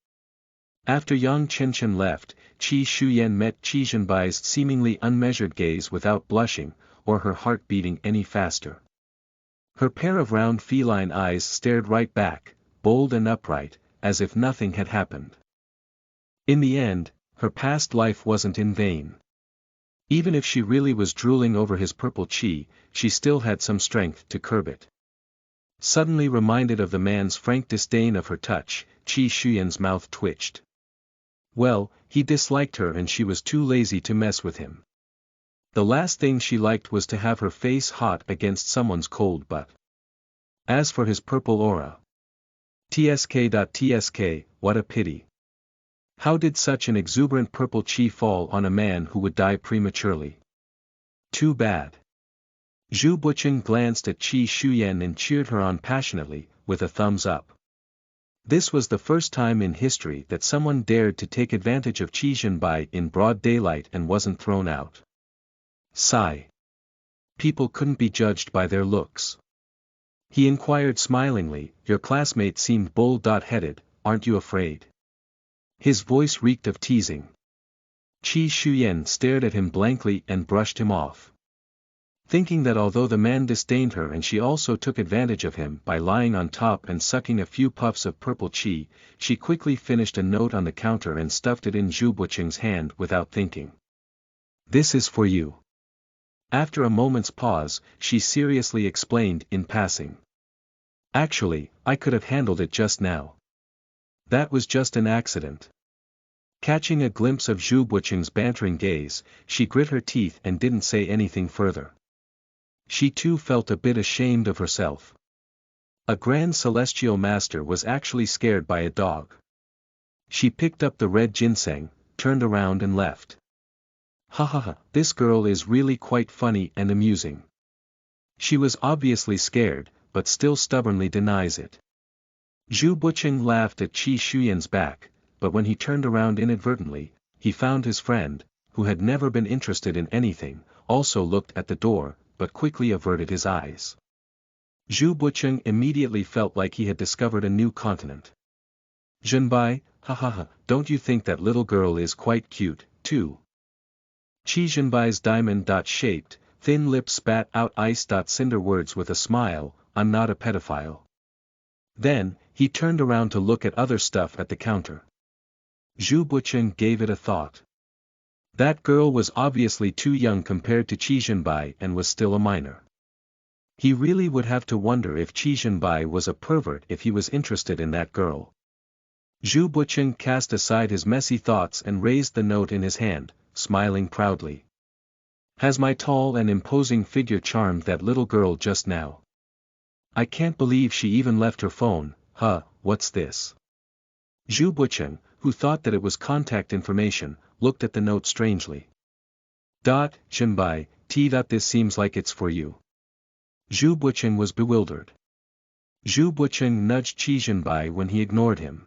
After Yang Chen left, Qi Shuyan met Qi Zhenbai's seemingly unmeasured gaze without blushing, or her heart beating any faster. Her pair of round feline eyes stared right back, bold and upright, as if nothing had happened. In the end, her past life wasn't in vain. Even if she really was drooling over his purple qi, she still had some strength to curb it. Suddenly reminded of the man's frank disdain of her touch, Qi Shuyan's mouth twitched. Well, he disliked her and she was too lazy to mess with him. The last thing she liked was to have her face hot against someone's cold butt. As for his purple aura. Tsk, what a pity. How did such an exuberant purple qi fall on a man who would die prematurely? Too bad. Zhu Bucheng glanced at Qi Shuyan and cheered her on passionately, with a thumbs up. This was the first time in history that someone dared to take advantage of Qi Jinbai in broad daylight and wasn't thrown out. Sigh. People couldn't be judged by their looks. He inquired smilingly, your classmate seemed bull-headed, aren't you afraid? His voice reeked of teasing. Qi Shuyan stared at him blankly and brushed him off. Thinking that although the man disdained her and she also took advantage of him by lying on top and sucking a few puffs of purple qi, she quickly finished a note on the counter and stuffed it in Zhu Buqing's hand without thinking. This is for you. After a moment's pause, she seriously explained in passing. Actually, I could have handled it just now. That was just an accident. Catching a glimpse of Zhu Buqing's bantering gaze, she grit her teeth and didn't say anything further. She too felt a bit ashamed of herself. A grand celestial master was actually scared by a dog. She picked up the red ginseng, turned around and left. Ha ha ha, this girl is really quite funny and amusing. She was obviously scared, but still stubbornly denies it. Zhu Buqing laughed at Qi Shuyan's back, but when he turned around inadvertently, he found his friend, who had never been interested in anything, also looked at the door, but quickly averted his eyes. Zhu Buqing immediately felt like he had discovered a new continent. Jinbai, ha ha ha, don't you think that little girl is quite cute, too? Qi Jinbai's diamond-shaped, thin lips spat out ice-cinder words with a smile, I'm not a pedophile. Then, he turned around to look at other stuff at the counter. Zhu Buqing gave it a thought. That girl was obviously too young compared to Qi Jinbai and was still a minor. He really would have to wonder if Qi Jinbai was a pervert if he was interested in that girl. Zhu Buqing cast aside his messy thoughts and raised the note in his hand, smiling proudly. Has my tall and imposing figure charmed that little girl just now? I can't believe she even left her phone, what's this? Zhu Buqing, who thought that it was contact information, looked at the note strangely. Jinbai, this seems like it's for you. Zhu Buqing was bewildered. Zhu Buqing nudged Qi Jinbai when he ignored him.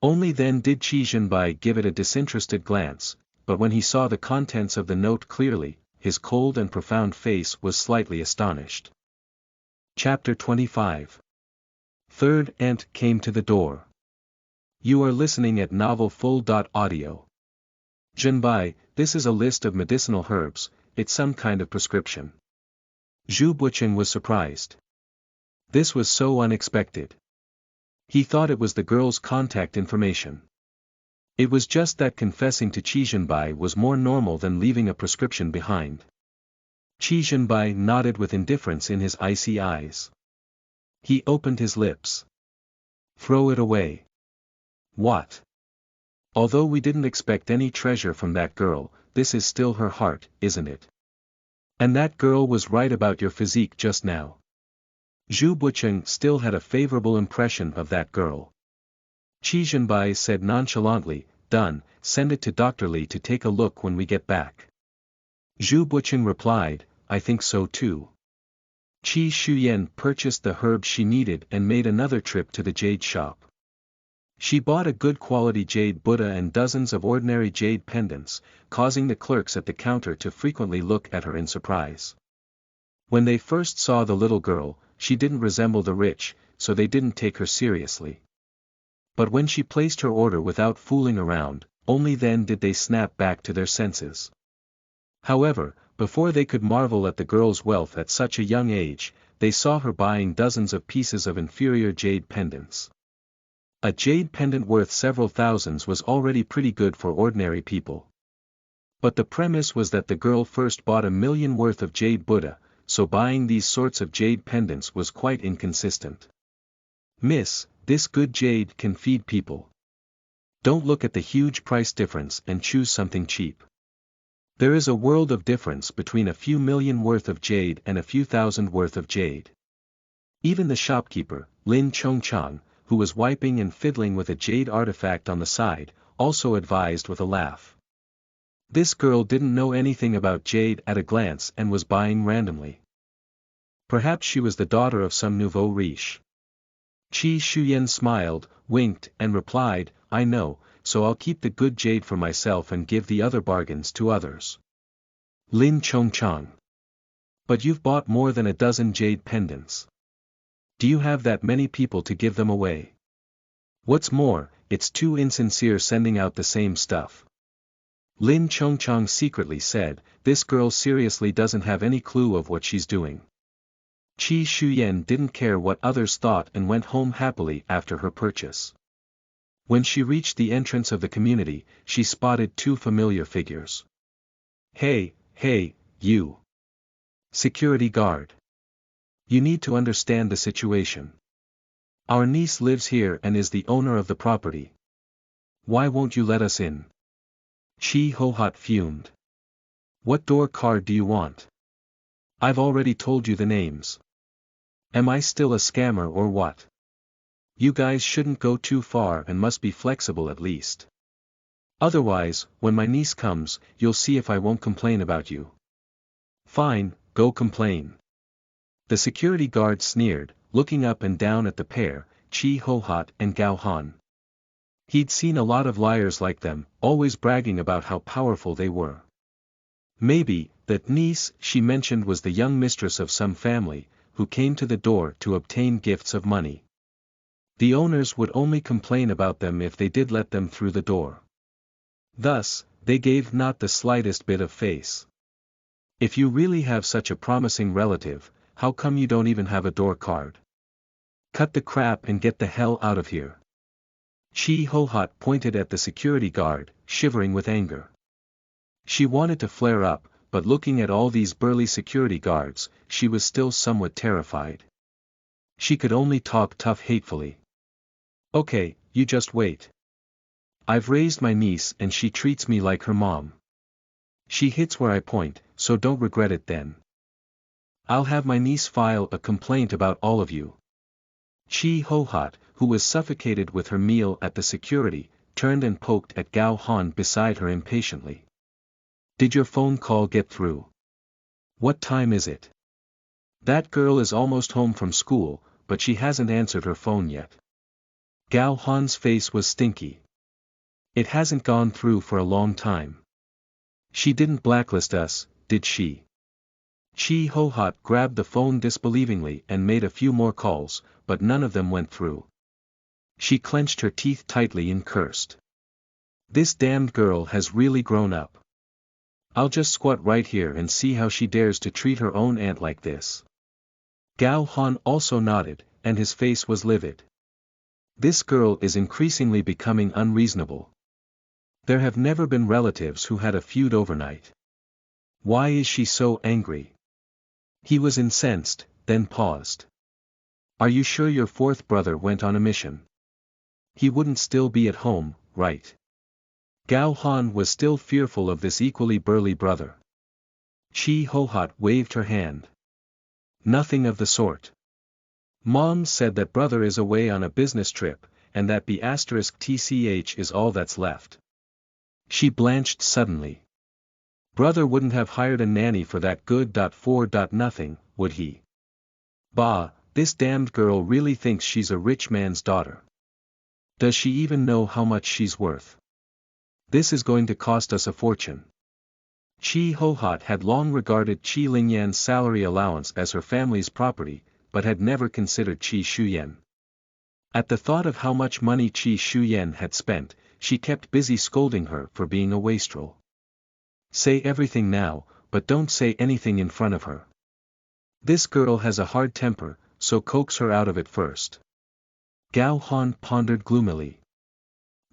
Only then did Qi Jinbai give it a disinterested glance, but when he saw the contents of the note clearly, his cold and profound face was slightly astonished. Chapter 25. Third Ant came to the door. You are listening at novelfull.audio. Jinbai, this is a list of medicinal herbs, it's some kind of prescription. Zhu Buqing was surprised. This was so unexpected. He thought it was the girl's contact information. It was just that confessing to Qi Jinbai was more normal than leaving a prescription behind. Qi Jinbai nodded with indifference in his icy eyes. He opened his lips. Throw it away. What? Although we didn't expect any treasure from that girl, this is still her heart, isn't it? And that girl was right about your physique just now. Zhu Buqing still had a favorable impression of that girl. Qi Jinbai said nonchalantly, done, send it to Dr. Li to take a look when we get back. Zhu Buqing replied, I think so too. Qi Shuyan purchased the herbs she needed and made another trip to the jade shop. She bought a good quality jade Buddha and dozens of ordinary jade pendants, causing the clerks at the counter to frequently look at her in surprise. When they first saw the little girl, she didn't resemble the rich, so they didn't take her seriously. But when she placed her order without fooling around, only then did they snap back to their senses. However, before they could marvel at the girl's wealth at such a young age, they saw her buying dozens of pieces of inferior jade pendants. A jade pendant worth several thousands was already pretty good for ordinary people. But the premise was that the girl first bought $1 million worth of jade Buddha, so buying these sorts of jade pendants was quite inconsistent. Miss, this good jade can feed people. Don't look at the huge price difference and choose something cheap. There is a world of difference between a few million worth of jade and a few thousand worth of jade. Even the shopkeeper, Lin Chongchang, who was wiping and fiddling with a jade artifact on the side, also advised with a laugh. This girl didn't know anything about jade at a glance and was buying randomly. Perhaps she was the daughter of some nouveau riche. Qi Shuyan smiled, winked, and replied, I know, so I'll keep the good jade for myself and give the other bargains to others. Lin Chongchang. But you've bought more than a dozen jade pendants. Do you have that many people to give them away? What's more, it's too insincere sending out the same stuff. Lin Chongchang secretly said, this girl seriously doesn't have any clue of what she's doing. Qi Shuyan didn't care what others thought and went home happily after her purchase. When she reached the entrance of the community, she spotted two familiar figures. Hey, you. Security guard. You need to understand the situation. Our niece lives here and is the owner of the property. Why won't you let us in? Chi Hohat fumed. What door card do you want? I've already told you the names. Am I still a scammer or what? You guys shouldn't go too far and must be flexible at least. Otherwise, when my niece comes, you'll see if I won't complain about you. Fine, go complain. The security guard sneered, looking up and down at the pair, Chi Hohat and Gao Han. He'd seen a lot of liars like them, always bragging about how powerful they were. Maybe, that niece she mentioned was the young mistress of some family, who came to the door to obtain gifts of money. The owners would only complain about them if they did let them through the door. Thus, they gave not the slightest bit of face. If you really have such a promising relative, how come you don't even have a door card? Cut the crap and get the hell out of here. Chi Hohat pointed at the security guard, shivering with anger. She wanted to flare up, but looking at all these burly security guards, she was still somewhat terrified. She could only talk tough hatefully. Okay, you just wait. I've raised my niece and she treats me like her mom. She hits where I point, so don't regret it then. I'll have my niece file a complaint about all of you. Chi Hohat, who was suffocated with her meal at the security, turned and poked at Gao Han beside her impatiently. Did your phone call get through? What time is it? That girl is almost home from school, but she hasn't answered her phone yet. Gao Han's face was stinky. It hasn't gone through for a long time. She didn't blacklist us, did she? Chi Hohat grabbed the phone disbelievingly and made a few more calls, but none of them went through. She clenched her teeth tightly and cursed. This damned girl has really grown up. I'll just squat right here and see how she dares to treat her own aunt like this. Gao Han also nodded, and his face was livid. This girl is increasingly becoming unreasonable. There have never been relatives who had a feud overnight. Why is she so angry? He was incensed, then paused. Are you sure your fourth brother went on a mission? He wouldn't still be at home, right? Gao Han was still fearful of this equally burly brother. Chi Hohat waved her hand. Nothing of the sort. Mom said that brother is away on a business trip, and that B*TCH is all that's left. She blanched suddenly. Brother wouldn't have hired a nanny for that good .4. Nothing, would he? Bah, this damned girl really thinks she's a rich man's daughter. Does she even know how much she's worth? This is going to cost us a fortune. Chi Hohat had long regarded Qi Lingyan's salary allowance as her family's property, but had never considered Qi Shuyan. At the thought of how much money Qi Shuyan had spent, she kept busy scolding her for being a wastrel. Say everything now, but don't say anything in front of her. This girl has a hard temper, so coax her out of it first. Gao Han pondered gloomily.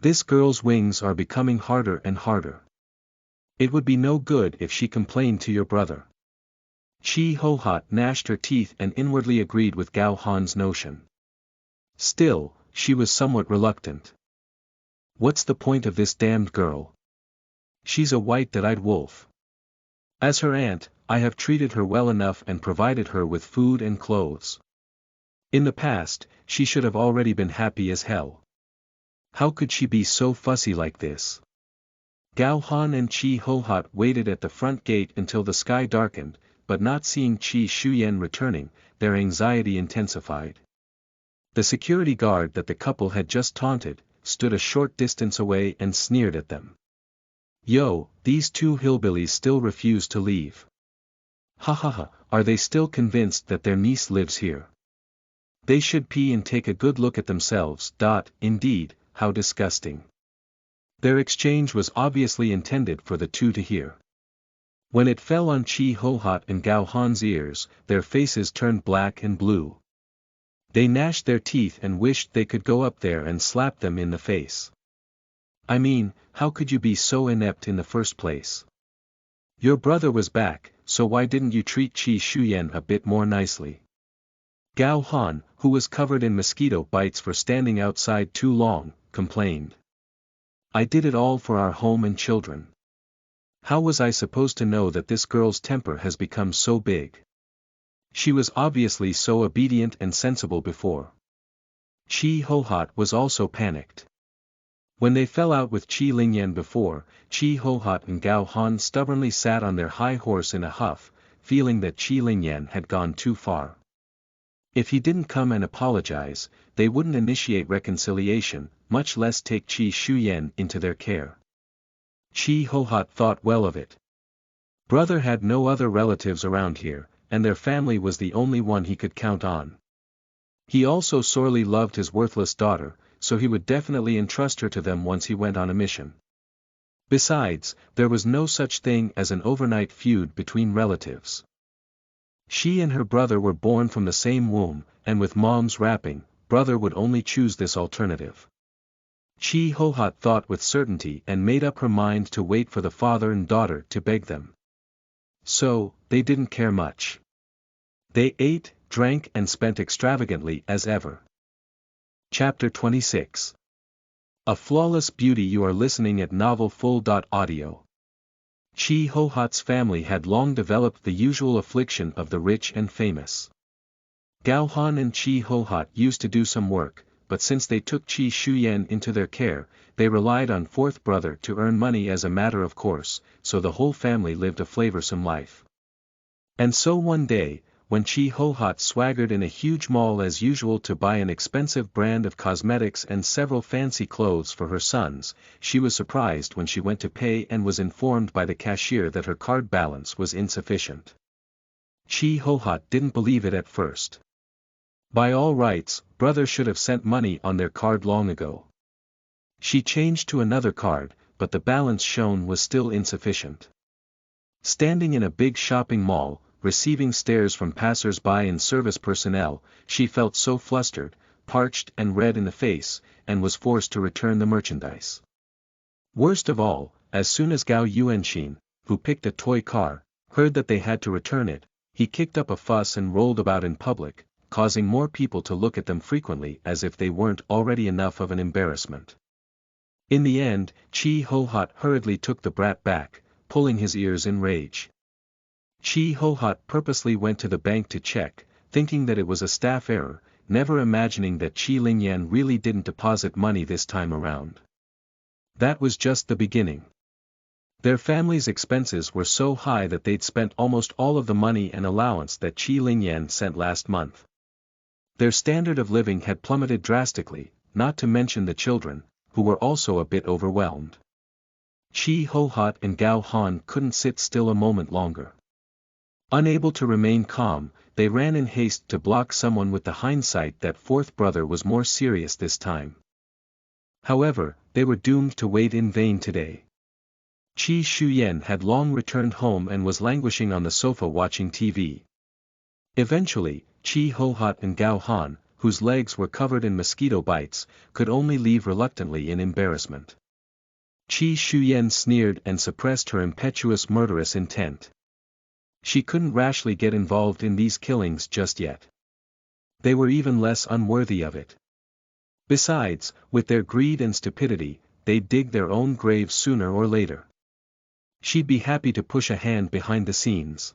This girl's wings are becoming harder and harder. It would be no good if she complained to your brother. Chi Hohat gnashed her teeth and inwardly agreed with Gao Han's notion. Still, she was somewhat reluctant. What's the point of this damned girl? She's a white-eyed wolf. As her aunt, I have treated her well enough and provided her with food and clothes. In the past, she should have already been happy as hell. How could she be so fussy like this? Gao Han and Chi Hohat waited at the front gate until the sky darkened, but not seeing Qi Shuyan returning, their anxiety intensified. The security guard that the couple had just taunted, stood a short distance away and sneered at them. Yo, these two hillbillies still refuse to leave. Ha ha ha, are they still convinced that their niece lives here? They should pee and take a good look at themselves. Indeed, how disgusting. Their exchange was obviously intended for the two to hear. When it fell on Chi Ho-Hot and Gao Han's ears, their faces turned black and blue. They gnashed their teeth and wished they could go up there and slap them in the face. I mean, how could you be so inept in the first place? Your brother was back, so why didn't you treat Qi Shuyan a bit more nicely? Gao Han, who was covered in mosquito bites for standing outside too long, complained. I did it all for our home and children. How was I supposed to know that this girl's temper has become so big? She was obviously so obedient and sensible before. Chi Ho-Hot was also panicked. When they fell out with Chi Lingyan before, Chi Ho-Hot and Gao Han stubbornly sat on their high horse in a huff, feeling that Chi Lingyan had gone too far. If he didn't come and apologize, they wouldn't initiate reconciliation, much less take Qi Shuyan into their care. Chi Ho-Hot thought well of it. Brother had no other relatives around here, and their family was the only one he could count on. He also sorely loved his worthless daughter, so he would definitely entrust her to them once he went on a mission. Besides, there was no such thing as an overnight feud between relatives. She and her brother were born from the same womb, and with mom's wrapping, brother would only choose this alternative. Chi Ho-Hot thought with certainty and made up her mind to wait for the father and daughter to beg them. So, they didn't care much. They ate, drank and spent extravagantly as ever. Chapter 26. A Flawless Beauty. You are listening at novelfull.audio. Chi Ho-Hot's family had long developed the usual affliction of the rich and famous. Gao Han and Chi Ho-Hot used to do some work, but since they took Qi Shuyan into their care, they relied on fourth brother to earn money as a matter of course, so the whole family lived a flavorsome life. And so one day, when Chi Ho-Hot swaggered in a huge mall as usual to buy an expensive brand of cosmetics and several fancy clothes for her sons, she was surprised when she went to pay and was informed by the cashier that her card balance was insufficient. Chi Ho-Hot didn't believe it at first. By all rights, brother should have sent money on their card long ago. She changed to another card, but the balance shown was still insufficient. Standing in a big shopping mall, receiving stares from passers-by and service personnel, she felt so flustered, parched and red in the face, and was forced to return the merchandise. Worst of all, as soon as Gao Yuanxin, who picked a toy car, heard that they had to return it, he kicked up a fuss and rolled about in public, causing more people to look at them frequently as if they weren't already enough of an embarrassment. In the end, Chi Ho-Hot hurriedly took the brat back, pulling his ears in rage. Chi Ho-Hot purposely went to the bank to check, thinking that it was a staff error, never imagining that Qi Lingyan really didn't deposit money this time around. That was just the beginning. Their family's expenses were so high that they'd spent almost all of the money and allowance that Qi Lingyan sent last month. Their standard of living had plummeted drastically, not to mention the children, who were also a bit overwhelmed. Chi Ho-Hot and Gao Han couldn't sit still a moment longer. Unable to remain calm, they ran in haste to block someone with the hindsight that fourth brother was more serious this time. However, they were doomed to wait in vain today. Qi Shuyan had long returned home and was languishing on the sofa watching TV. Eventually, Chi Ho-Hot and Gao Han, whose legs were covered in mosquito bites, could only leave reluctantly in embarrassment. Qi Shuyan sneered and suppressed her impetuous murderous intent. She couldn't rashly get involved in these killings just yet. They were even less unworthy of it. Besides, with their greed and stupidity, they'd dig their own graves sooner or later. She'd be happy to push a hand behind the scenes.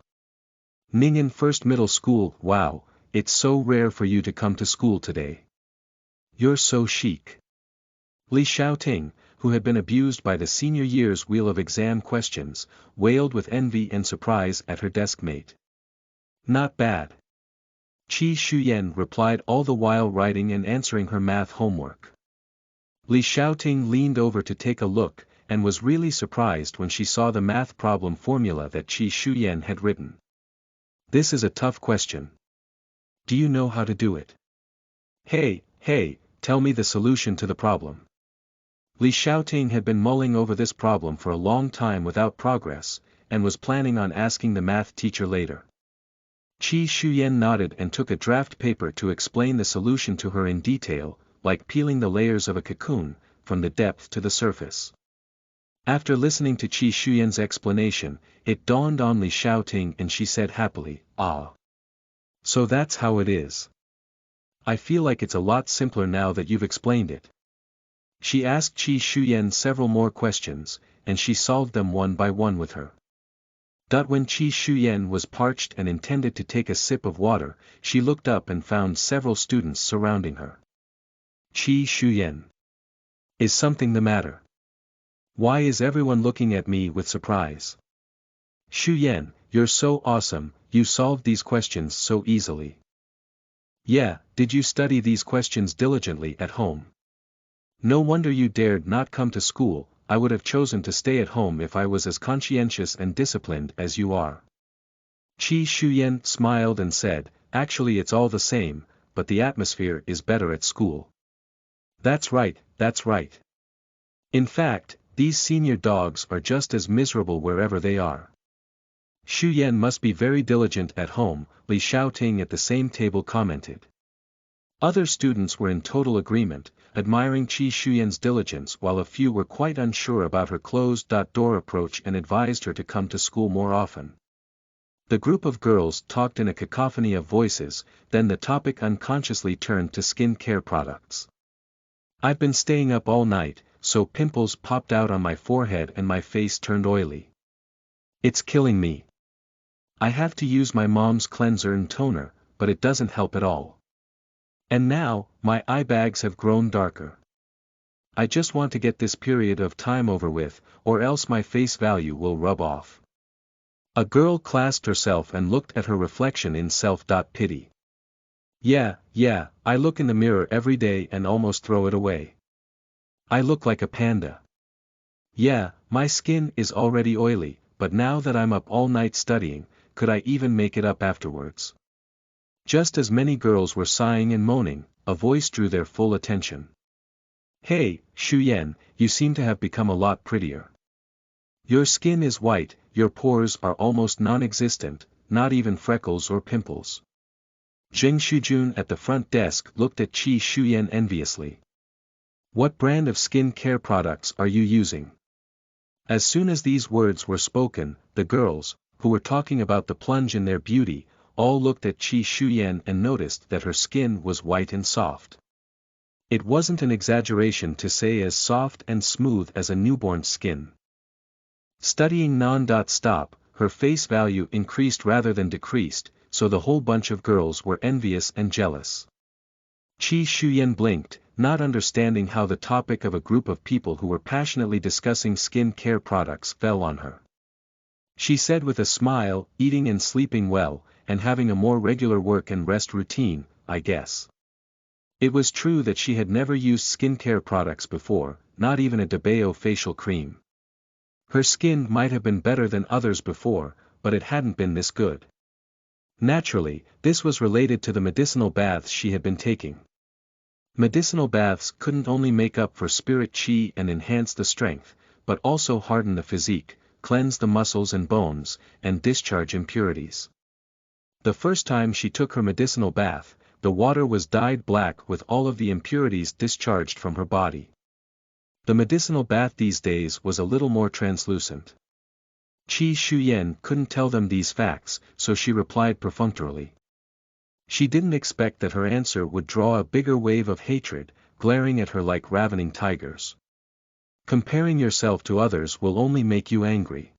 Ning'an First Middle School. Wow, it's so rare for you to come to school today. You're so chic. Li Xiaoting, who had been abused by the senior year's wheel of exam questions, wailed with envy and surprise at her deskmate. Not bad. Qi Shuyan replied, all the while writing and answering her math homework. Li Xiaoting leaned over to take a look, and was really surprised when she saw the math problem formula that Qi Shuyan had written. This is a tough question. Do you know how to do it? Hey, tell me the solution to the problem. Li Xiaoting had been mulling over this problem for a long time without progress, and was planning on asking the math teacher later. Qi Shuyan nodded and took a draft paper to explain the solution to her in detail, like peeling the layers of a cocoon, from the depth to the surface. After listening to Qi Shuyan's explanation, it dawned on Li Xiaoting and she said happily, "Ah. So that's how it is. I feel like it's a lot simpler now that you've explained it." She asked Qi Shuyan several more questions, and she solved them one by one with her. When Qi Shuyan was parched and intended to take a sip of water, she looked up and found several students surrounding her. "Qi Shuyan. Is something the matter? Why is everyone looking at me with surprise?" "Shuyan, you're so awesome, you solved these questions so easily." "Yeah, did you study these questions diligently at home? No wonder you dared not come to school. I would have chosen to stay at home if I was as conscientious and disciplined as you are." Qi Shuyan smiled and said, "Actually it's all the same, but the atmosphere is better at school." That's right. In fact, these senior dogs are just as miserable wherever they are." "Shuyan must be very diligent at home," Li Xiaoting at the same table commented. Other students were in total agreement, admiring Qi Shuyan's diligence, while a few were quite unsure about her closed-door approach and advised her to come to school more often. The group of girls talked in a cacophony of voices, then the topic unconsciously turned to skin care products. "I've been staying up all night, so pimples popped out on my forehead and my face turned oily. It's killing me. I have to use my mom's cleanser and toner, but it doesn't help at all. And now, my eye bags have grown darker. I just want to get this period of time over with, or else my face value will rub off." A girl clasped herself and looked at her reflection in self-pity. Yeah, I look in the mirror every day and almost throw it away. I look like a panda. Yeah, my skin is already oily, but now that I'm up all night studying, could I even make it up afterwards? Just as many girls were sighing and moaning, a voice drew their full attention. "Hey, Shuyan, you seem to have become a lot prettier. Your skin is white, your pores are almost non-existent, not even freckles or pimples." Zheng Shujun at the front desk looked at Qi Shuyan enviously. "What brand of skin care products are you using?" As soon as these words were spoken, the girls, who were talking about the plunge in their beauty, all looked at Qi Shuyan and noticed that her skin was white and soft. It wasn't an exaggeration to say as soft and smooth as a newborn's skin. Studying non-stop, her face value increased rather than decreased, so the whole bunch of girls were envious and jealous. Qi Shuyan blinked, not understanding how the topic of a group of people who were passionately discussing skin care products fell on her. She said with a smile, "Eating and sleeping well, and having a more regular work and rest routine, I guess." It was true that she had never used skincare products before, not even a Debeo facial cream. Her skin might have been better than others before, but it hadn't been this good. Naturally, this was related to the medicinal baths she had been taking. Medicinal baths couldn't only make up for spirit qi and enhance the strength, but also harden the physique, cleanse the muscles and bones, and discharge impurities. The first time she took her medicinal bath, the water was dyed black with all of the impurities discharged from her body. The medicinal bath these days was a little more translucent. Qi Shuyan couldn't tell them these facts, so she replied perfunctorily. She didn't expect that her answer would draw a bigger wave of hatred, glaring at her like ravening tigers. Comparing yourself to others will only make you angry.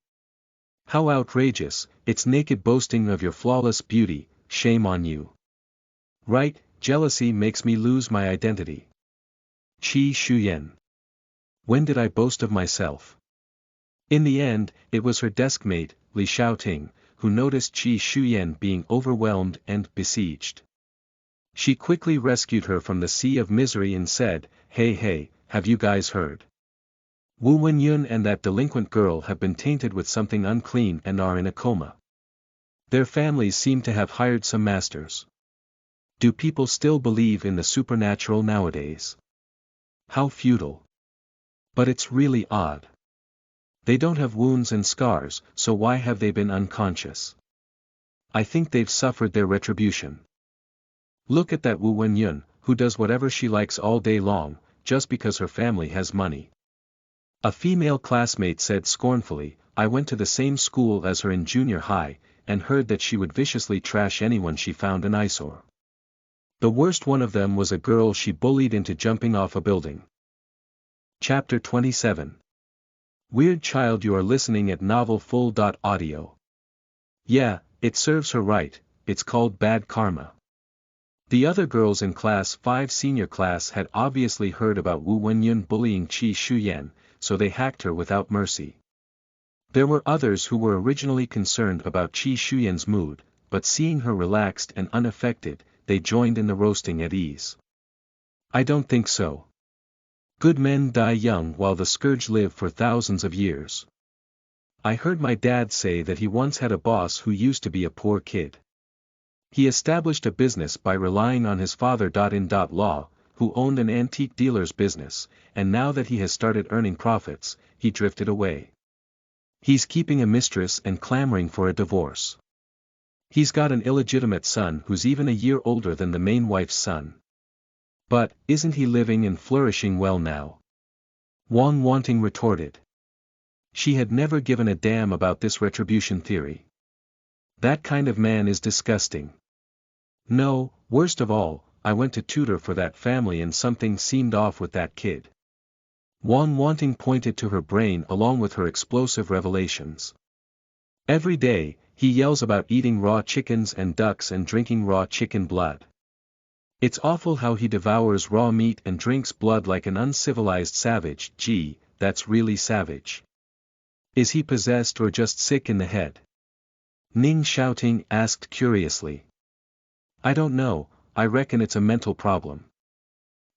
How outrageous, it's naked boasting of your flawless beauty, shame on you. Right, jealousy makes me lose my identity. Qi Shuyan. When did I boast of myself? In the end, it was her deskmate, Li Xiaoting, who noticed Qi Shuyan being overwhelmed and besieged. She quickly rescued her from the sea of misery and said, Hey, have you guys heard? Wu Wenyun and that delinquent girl have been tainted with something unclean and are in a coma. Their families seem to have hired some masters. Do people still believe in the supernatural nowadays? How futile. But it's really odd. They don't have wounds and scars, so why have they been unconscious? I think they've suffered their retribution. Look at that Wu Wenyun, who does whatever she likes all day long, just because her family has money. A female classmate said scornfully, I went to the same school as her in junior high, and heard that she would viciously trash anyone she found an eyesore. The worst one of them was a girl she bullied into jumping off a building. Chapter 27. Weird Child. You are listening at novelfull.audio. Yeah, it serves her right, it's called bad karma. The other girls in Class 5 senior class had obviously heard about Wu Wenyun bullying Qi Shuyan, so they hacked her without mercy. There were others who were originally concerned about Qi Shuyan's mood, but seeing her relaxed and unaffected, they joined in the roasting at ease. I don't think so. Good men die young while the scourge live for thousands of years. I heard my dad say that he once had a boss who used to be a poor kid. He established a business by relying on his father-in-law, who owned an antique dealer's business, and now that he has started earning profits, he drifted away. He's keeping a mistress and clamoring for a divorce. He's got an illegitimate son who's even a year older than the main wife's son. But, isn't he living and flourishing well now? Wang Wanting retorted. She had never given a damn about this retribution theory. That kind of man is disgusting. No, worst of all, I went to tutor for that family and something seemed off with that kid. Wang Wanting pointed to her brain along with her explosive revelations. Every day, he yells about eating raw chickens and ducks and drinking raw chicken blood. It's awful how he devours raw meat and drinks blood like an uncivilized savage. Gee, that's really savage. Is he possessed or just sick in the head? Ning Xiaoting asked curiously. I don't know, I reckon it's a mental problem.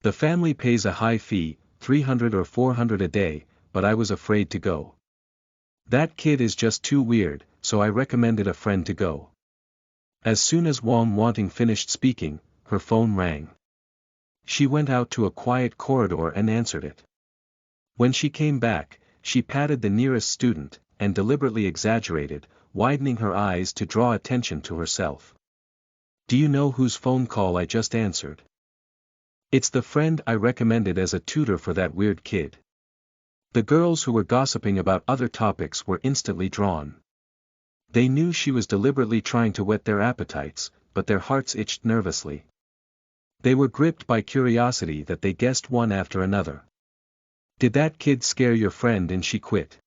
The family pays a high fee, 300 or 400 a day, but I was afraid to go. That kid is just too weird, so I recommended a friend to go. As soon as Wang Wanting finished speaking, her phone rang. She went out to a quiet corridor and answered it. When she came back, she patted the nearest student, and deliberately exaggerated, widening her eyes to draw attention to herself. Do you know whose phone call I just answered? It's the friend I recommended as a tutor for that weird kid. The girls who were gossiping about other topics were instantly drawn. They knew she was deliberately trying to whet their appetites, but their hearts itched nervously. They were gripped by curiosity that they guessed one after another. Did that kid scare your friend and she quit?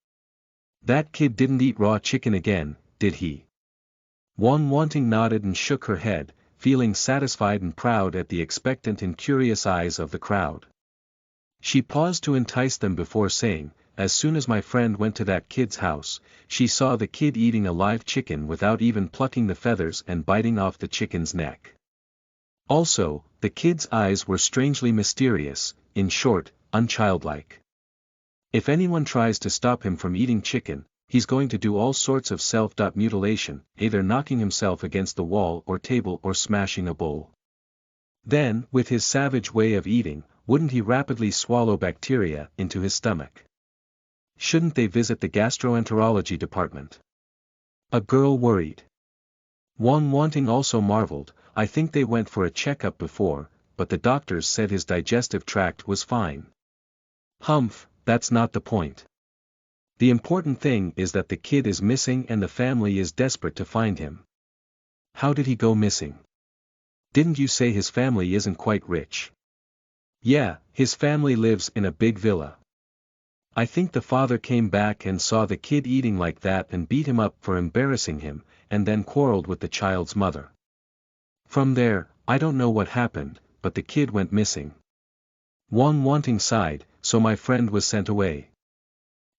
That kid didn't eat raw chicken again, did he? Wang Wanting nodded and shook her head, feeling satisfied and proud at the expectant and curious eyes of the crowd. She paused to entice them before saying, as soon as my friend went to that kid's house, she saw the kid eating a live chicken without even plucking the feathers and biting off the chicken's neck. Also, the kid's eyes were strangely mysterious, in short, unchildlike. If anyone tries to stop him from eating chicken, he's going to do all sorts of self-mutilation, either knocking himself against the wall or table or smashing a bowl. Then, with his savage way of eating, wouldn't he rapidly swallow bacteria into his stomach? Shouldn't they visit the gastroenterology department? A girl worried. Wang Wanting also marveled, I think they went for a checkup before, but the doctors said his digestive tract was fine. Humph, that's not the point. The important thing is that the kid is missing and the family is desperate to find him. How did he go missing? Didn't you say his family isn't quite rich? Yeah, his family lives in a big villa. I think the father came back and saw the kid eating like that and beat him up for embarrassing him, and then quarreled with the child's mother. From there, I don't know what happened, but the kid went missing. Wang Wanting sighed, so my friend was sent away.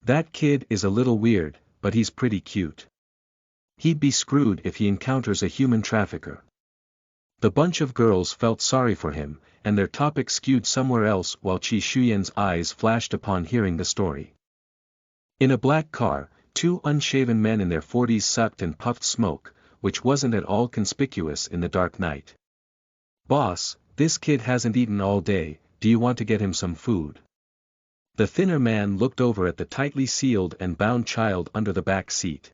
That kid is a little weird, but he's pretty cute. He'd be screwed if he encounters a human trafficker. The bunch of girls felt sorry for him, and their topic skewed somewhere else while Qi Shuyan's eyes flashed upon hearing the story. In a black car, two unshaven men in their 40s sucked and puffed smoke, which wasn't at all conspicuous in the dark night. "Boss, this kid hasn't eaten all day, do you want to get him some food?" The thinner man looked over at the tightly sealed and bound child under the back seat.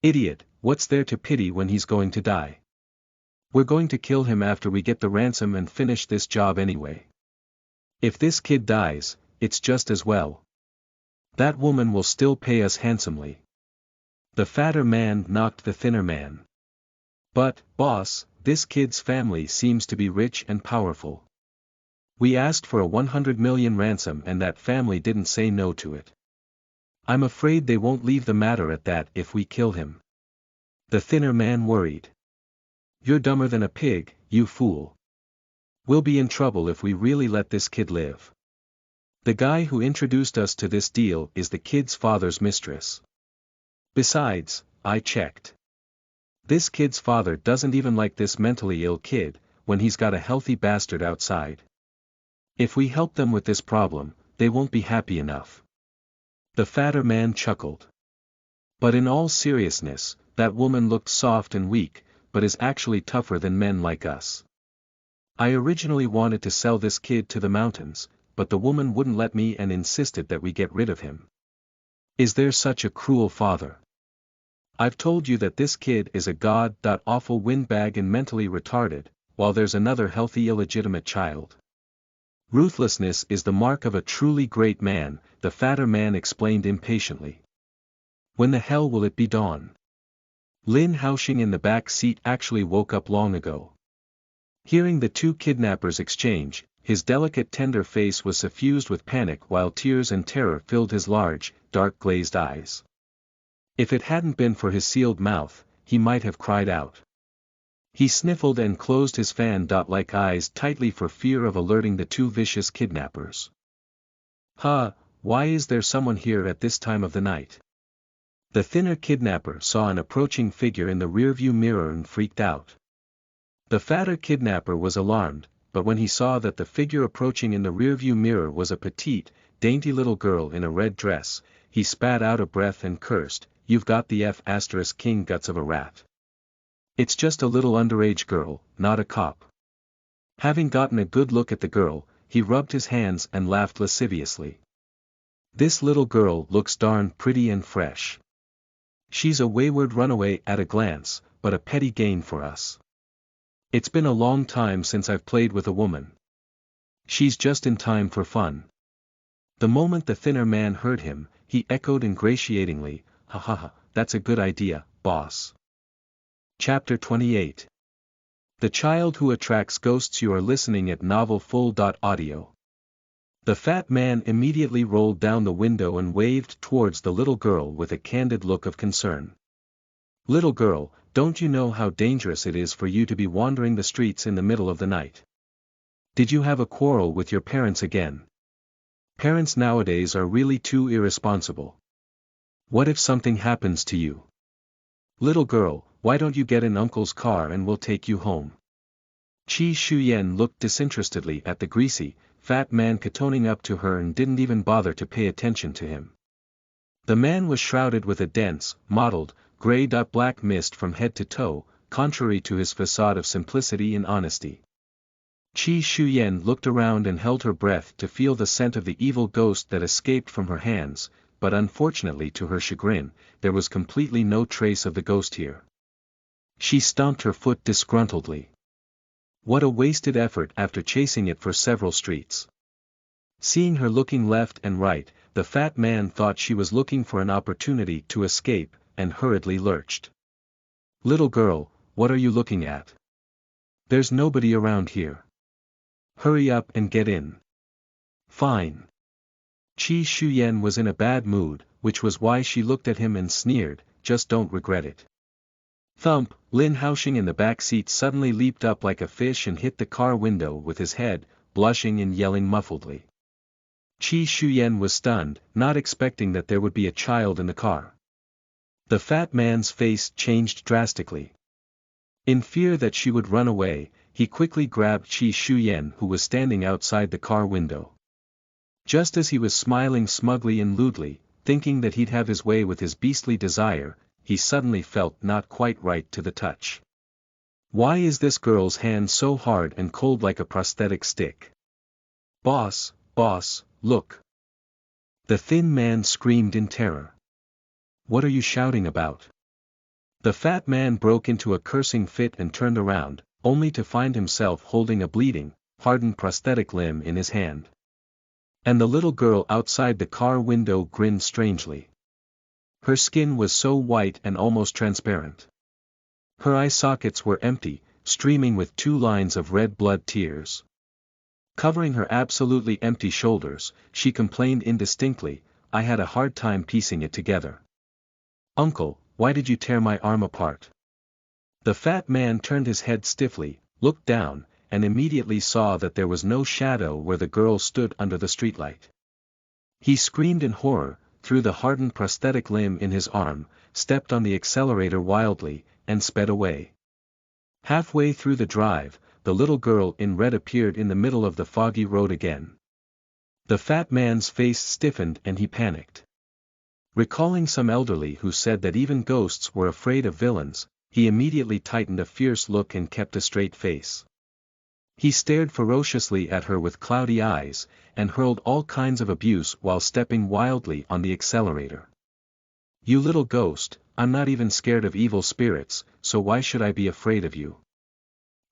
"Idiot, what's there to pity when he's going to die? We're going to kill him after we get the ransom and finish this job anyway. If this kid dies, it's just as well. That woman will still pay us handsomely." The fatter man knocked the thinner man. "But, boss, this kid's family seems to be rich and powerful. We asked for a 100 million ransom and that family didn't say no to it. I'm afraid they won't leave the matter at that if we kill him." The thinner man worried. "You're dumber than a pig, you fool. We'll be in trouble if we really let this kid live. The guy who introduced us to this deal is the kid's father's mistress. Besides, I checked. This kid's father doesn't even like this mentally ill kid, when he's got a healthy bastard outside. If we help them with this problem, they won't be happy enough." The fatter man chuckled. "But in all seriousness, that woman looked soft and weak, but is actually tougher than men like us. I originally wanted to sell this kid to the mountains, but the woman wouldn't let me and insisted that we get rid of him. Is there such a cruel father? I've told you that this kid is a god-awful windbag and mentally retarded, while there's another healthy illegitimate child. Ruthlessness is the mark of a truly great man," the fatter man explained impatiently. "When the hell will it be dawn?" Lin Haoxing in the back seat actually woke up long ago. Hearing the two kidnappers exchange, his delicate tender face was suffused with panic while tears and terror filled his large, dark glazed eyes. If it hadn't been for his sealed mouth, he might have cried out. He sniffled and closed his fan-like eyes tightly for fear of alerting the two vicious kidnappers. Why is there someone here at this time of the night?" The thinner kidnapper saw an approaching figure in the rearview mirror and freaked out. The fatter kidnapper was alarmed, but when he saw that the figure approaching in the rearview mirror was a petite, dainty little girl in a red dress, he spat out a breath and cursed, "You've got the F***king guts of a rat. It's just a little underage girl, not a cop." Having gotten a good look at the girl, he rubbed his hands and laughed lasciviously. "This little girl looks darn pretty and fresh. She's a wayward runaway at a glance, but a petty gain for us. It's been a long time since I've played with a woman. She's just in time for fun." The moment the thinner man heard him, he echoed ingratiatingly, "Ha, that's a good idea, boss." Chapter 28. The Child Who Attracts Ghosts. You are listening at novelfull.audio. The fat man immediately rolled down the window and waved towards the little girl with a candid look of concern. "Little girl, don't you know how dangerous it is for you to be wandering the streets in the middle of the night? Did you have a quarrel with your parents again? Parents nowadays are really too irresponsible. What if something happens to you? Little girl, why don't you get in uncle's car and we'll take you home?" Qi Shuyan looked disinterestedly at the greasy, fat man kowtowing up to her and didn't even bother to pay attention to him. The man was shrouded with a dense, mottled, gray-black mist from head to toe, contrary to his facade of simplicity and honesty. Qi Shuyan looked around and held her breath to feel the scent of the evil ghost that escaped from her hands, but unfortunately to her chagrin, there was completely no trace of the ghost here. She stomped her foot disgruntledly. What a wasted effort after chasing it for several streets. Seeing her looking left and right, the fat man thought she was looking for an opportunity to escape, and hurriedly lurched. "Little girl, what are you looking at? There's nobody around here. Hurry up and get in." "Fine." Qi Shuyan was in a bad mood, which was why she looked at him and sneered, "Just don't regret it." Thump! Lin Haoxing in the back seat suddenly leaped up like a fish and hit the car window with his head, blushing and yelling muffledly. Qi Shuyan was stunned, not expecting that there would be a child in the car. The fat man's face changed drastically. In fear that she would run away, he quickly grabbed Qi Shuyan who was standing outside the car window. Just as he was smiling smugly and lewdly, thinking that he'd have his way with his beastly desire, he suddenly felt not quite right to the touch. Why is this girl's hand so hard and cold like a prosthetic stick? Boss, look! The thin man screamed in terror. What are you shouting about? The fat man broke into a cursing fit and turned around, only to find himself holding a bleeding, hardened prosthetic limb in his hand. And the little girl outside the car window grinned strangely. Her skin was so white and almost transparent. Her eye sockets were empty, streaming with 2 lines of red blood tears. Covering her absolutely empty shoulders, she complained indistinctly, I had a hard time piecing it together. Uncle, why did you tear my arm apart? The fat man turned his head stiffly, looked down, and immediately saw that there was no shadow where the girl stood under the streetlight. He screamed in horror, threw the hardened prosthetic limb in his arm, stepped on the accelerator wildly, and sped away. Halfway through the drive, the little girl in red appeared in the middle of the foggy road again. The fat man's face stiffened and he panicked. Recalling some elderly who said that even ghosts were afraid of villains, he immediately tightened a fierce look and kept a straight face. He stared ferociously at her with cloudy eyes, and hurled all kinds of abuse while stepping wildly on the accelerator. You little ghost, I'm not even scared of evil spirits, so why should I be afraid of you?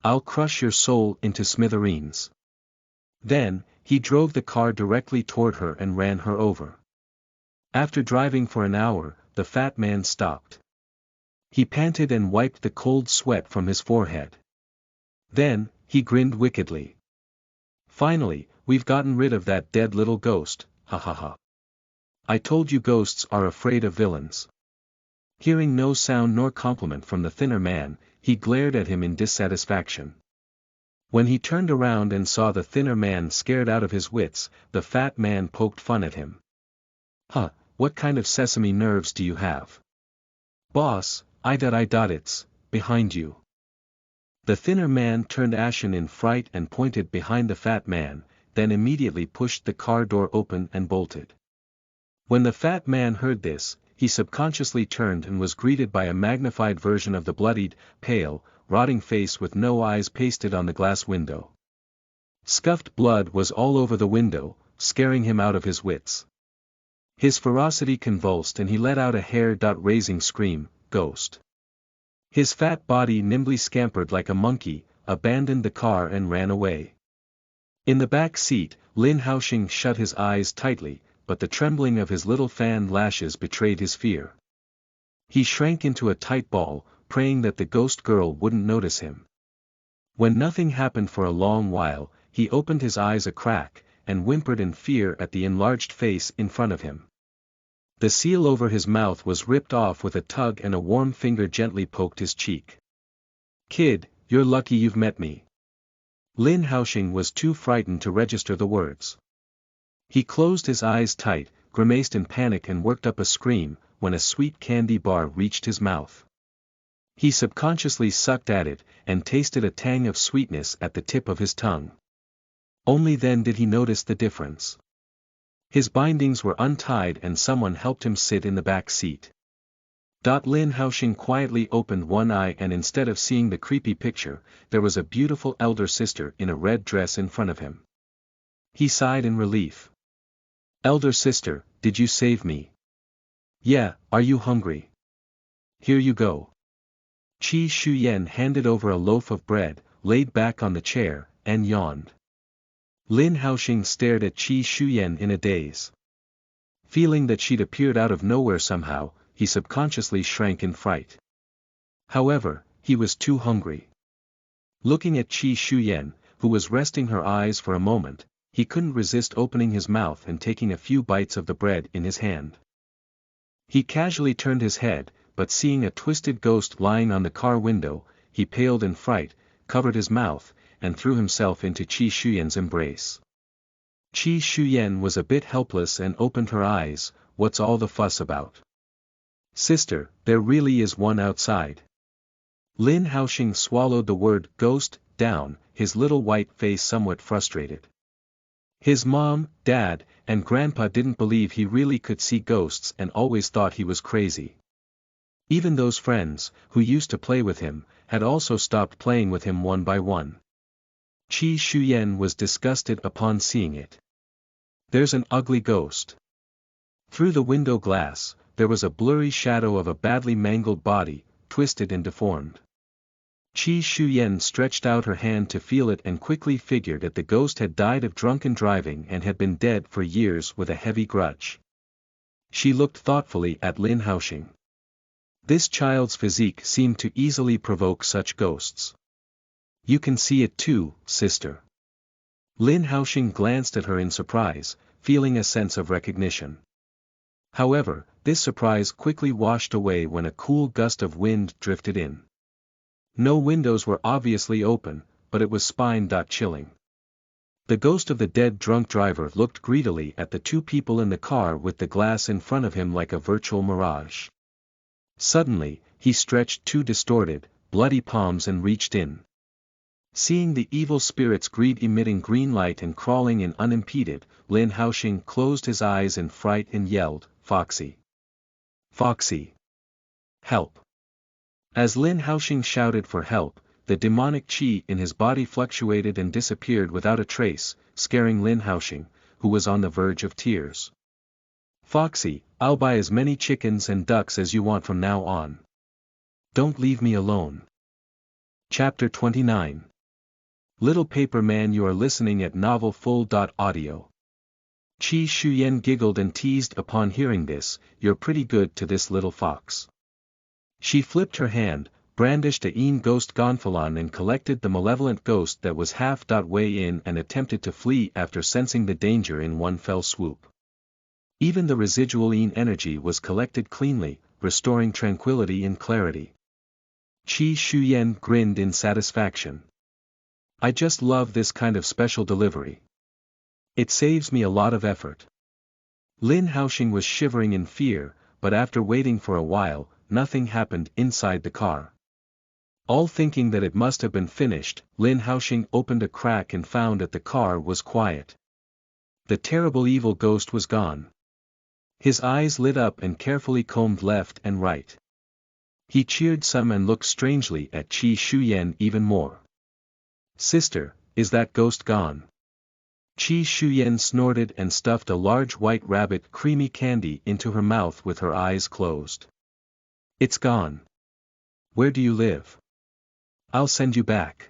I'll crush your soul into smithereens. Then, he drove the car directly toward her and ran her over. After driving for an hour, the fat man stopped. He panted and wiped the cold sweat from his forehead. Then, he grinned wickedly. Finally, we've gotten rid of that dead little ghost, ha ha ha. I told you ghosts are afraid of villains. Hearing no sound nor compliment from the thinner man, he glared at him in dissatisfaction. When he turned around and saw the thinner man scared out of his wits, the fat man poked fun at him. Huh, what kind of sesame nerves do you have? Boss, it's behind you. The thinner man turned ashen in fright and pointed behind the fat man, then immediately pushed the car door open and bolted. When the fat man heard this, he subconsciously turned and was greeted by a magnified version of the bloodied, pale, rotting face with no eyes pasted on the glass window. Scuffed blood was all over the window, scaring him out of his wits. His ferocity convulsed and he let out a hair-raising scream, ghost. His fat body nimbly scampered like a monkey, abandoned the car and ran away. In the back seat, Lin Haoxing shut his eyes tightly, but the trembling of his little fan lashes betrayed his fear. He shrank into a tight ball, praying that the ghost girl wouldn't notice him. When nothing happened for a long while, he opened his eyes a crack, and whimpered in fear at the enlarged face in front of him. The seal over his mouth was ripped off with a tug and a warm finger gently poked his cheek. Kid, you're lucky you've met me. Lin Haoxing was too frightened to register the words. He closed his eyes tight, grimaced in panic and worked up a scream, when a sweet candy bar reached his mouth. He subconsciously sucked at it, and tasted a tang of sweetness at the tip of his tongue. Only then did he notice the difference. His bindings were untied and someone helped him sit in the back seat. Lin Haoxing quietly opened one eye and instead of seeing the creepy picture, there was a beautiful elder sister in a red dress in front of him. He sighed in relief. Elder sister, did you save me? Yeah, are you hungry? Here you go. Qi Shuyan handed over a loaf of bread, laid back on the chair, and yawned. Lin Haoxing stared at Qi Shuyan in a daze. Feeling that she'd appeared out of nowhere somehow, he subconsciously shrank in fright. However, he was too hungry. Looking at Qi Shuyan, who was resting her eyes for a moment, he couldn't resist opening his mouth and taking a few bites of the bread in his hand. He casually turned his head, but seeing a twisted ghost lying on the car window, he paled in fright, covered his mouth, and threw himself into Qi Shuyan's embrace. Qi Shuyan was a bit helpless and opened her eyes. What's all the fuss about? Sister, there really is one outside. Lin Haoxing swallowed the word ghost down, his little white face somewhat frustrated. His mom, dad, and grandpa didn't believe he really could see ghosts and always thought he was crazy. Even those friends, who used to play with him, had also stopped playing with him one by one. Qi Shuyan was disgusted upon seeing it. There's an ugly ghost. Through the window glass, there was a blurry shadow of a badly mangled body, twisted and deformed. Qi Shuyan stretched out her hand to feel it and quickly figured that the ghost had died of drunken driving and had been dead for years with a heavy grudge. She looked thoughtfully at Lin Haoxing. This child's physique seemed to easily provoke such ghosts. You can see it too, sister. Lin Haoxing glanced at her in surprise, feeling a sense of recognition. However, this surprise quickly washed away when a cool gust of wind drifted in. No windows were obviously open, but it was spine-chilling. The ghost of the dead drunk driver looked greedily at the two people in the car with the glass in front of him like a virtual mirage. Suddenly, he stretched two distorted, bloody palms and reached in. Seeing the evil spirit's greed emitting green light and crawling in unimpeded, Lin Haoxing closed his eyes in fright and yelled, "Foxy! Foxy! Help!" As Lin Haoxing shouted for help, the demonic qi in his body fluctuated and disappeared without a trace, scaring Lin Haoxing, who was on the verge of tears. "Foxy, I'll buy as many chickens and ducks as you want from now on. Don't leave me alone." Chapter 29. Little Paper Man. You are listening at novelfull.audio. Qi Shuyan giggled and teased upon hearing this, "You're pretty good to this little fox." She flipped her hand, brandished a ghost gonfalon and collected the malevolent ghost that was half-way in and attempted to flee after sensing the danger in one fell swoop. Even the residual energy was collected cleanly, restoring tranquility and clarity. Qi Shuyan grinned in satisfaction. "I just love this kind of special delivery. It saves me a lot of effort." Lin Haoxing was shivering in fear, but after waiting for a while, nothing happened inside the car. All thinking that it must have been finished, Lin Haoxing opened a crack and found that the car was quiet. The terrible evil ghost was gone. His eyes lit up and carefully combed left and right. He cheered some and looked strangely at Qi Shuyan even more. "Sister, is that ghost gone?" Qi Shuyan snorted and stuffed a large white rabbit creamy candy into her mouth with her eyes closed. "It's gone. Where do you live? I'll send you back."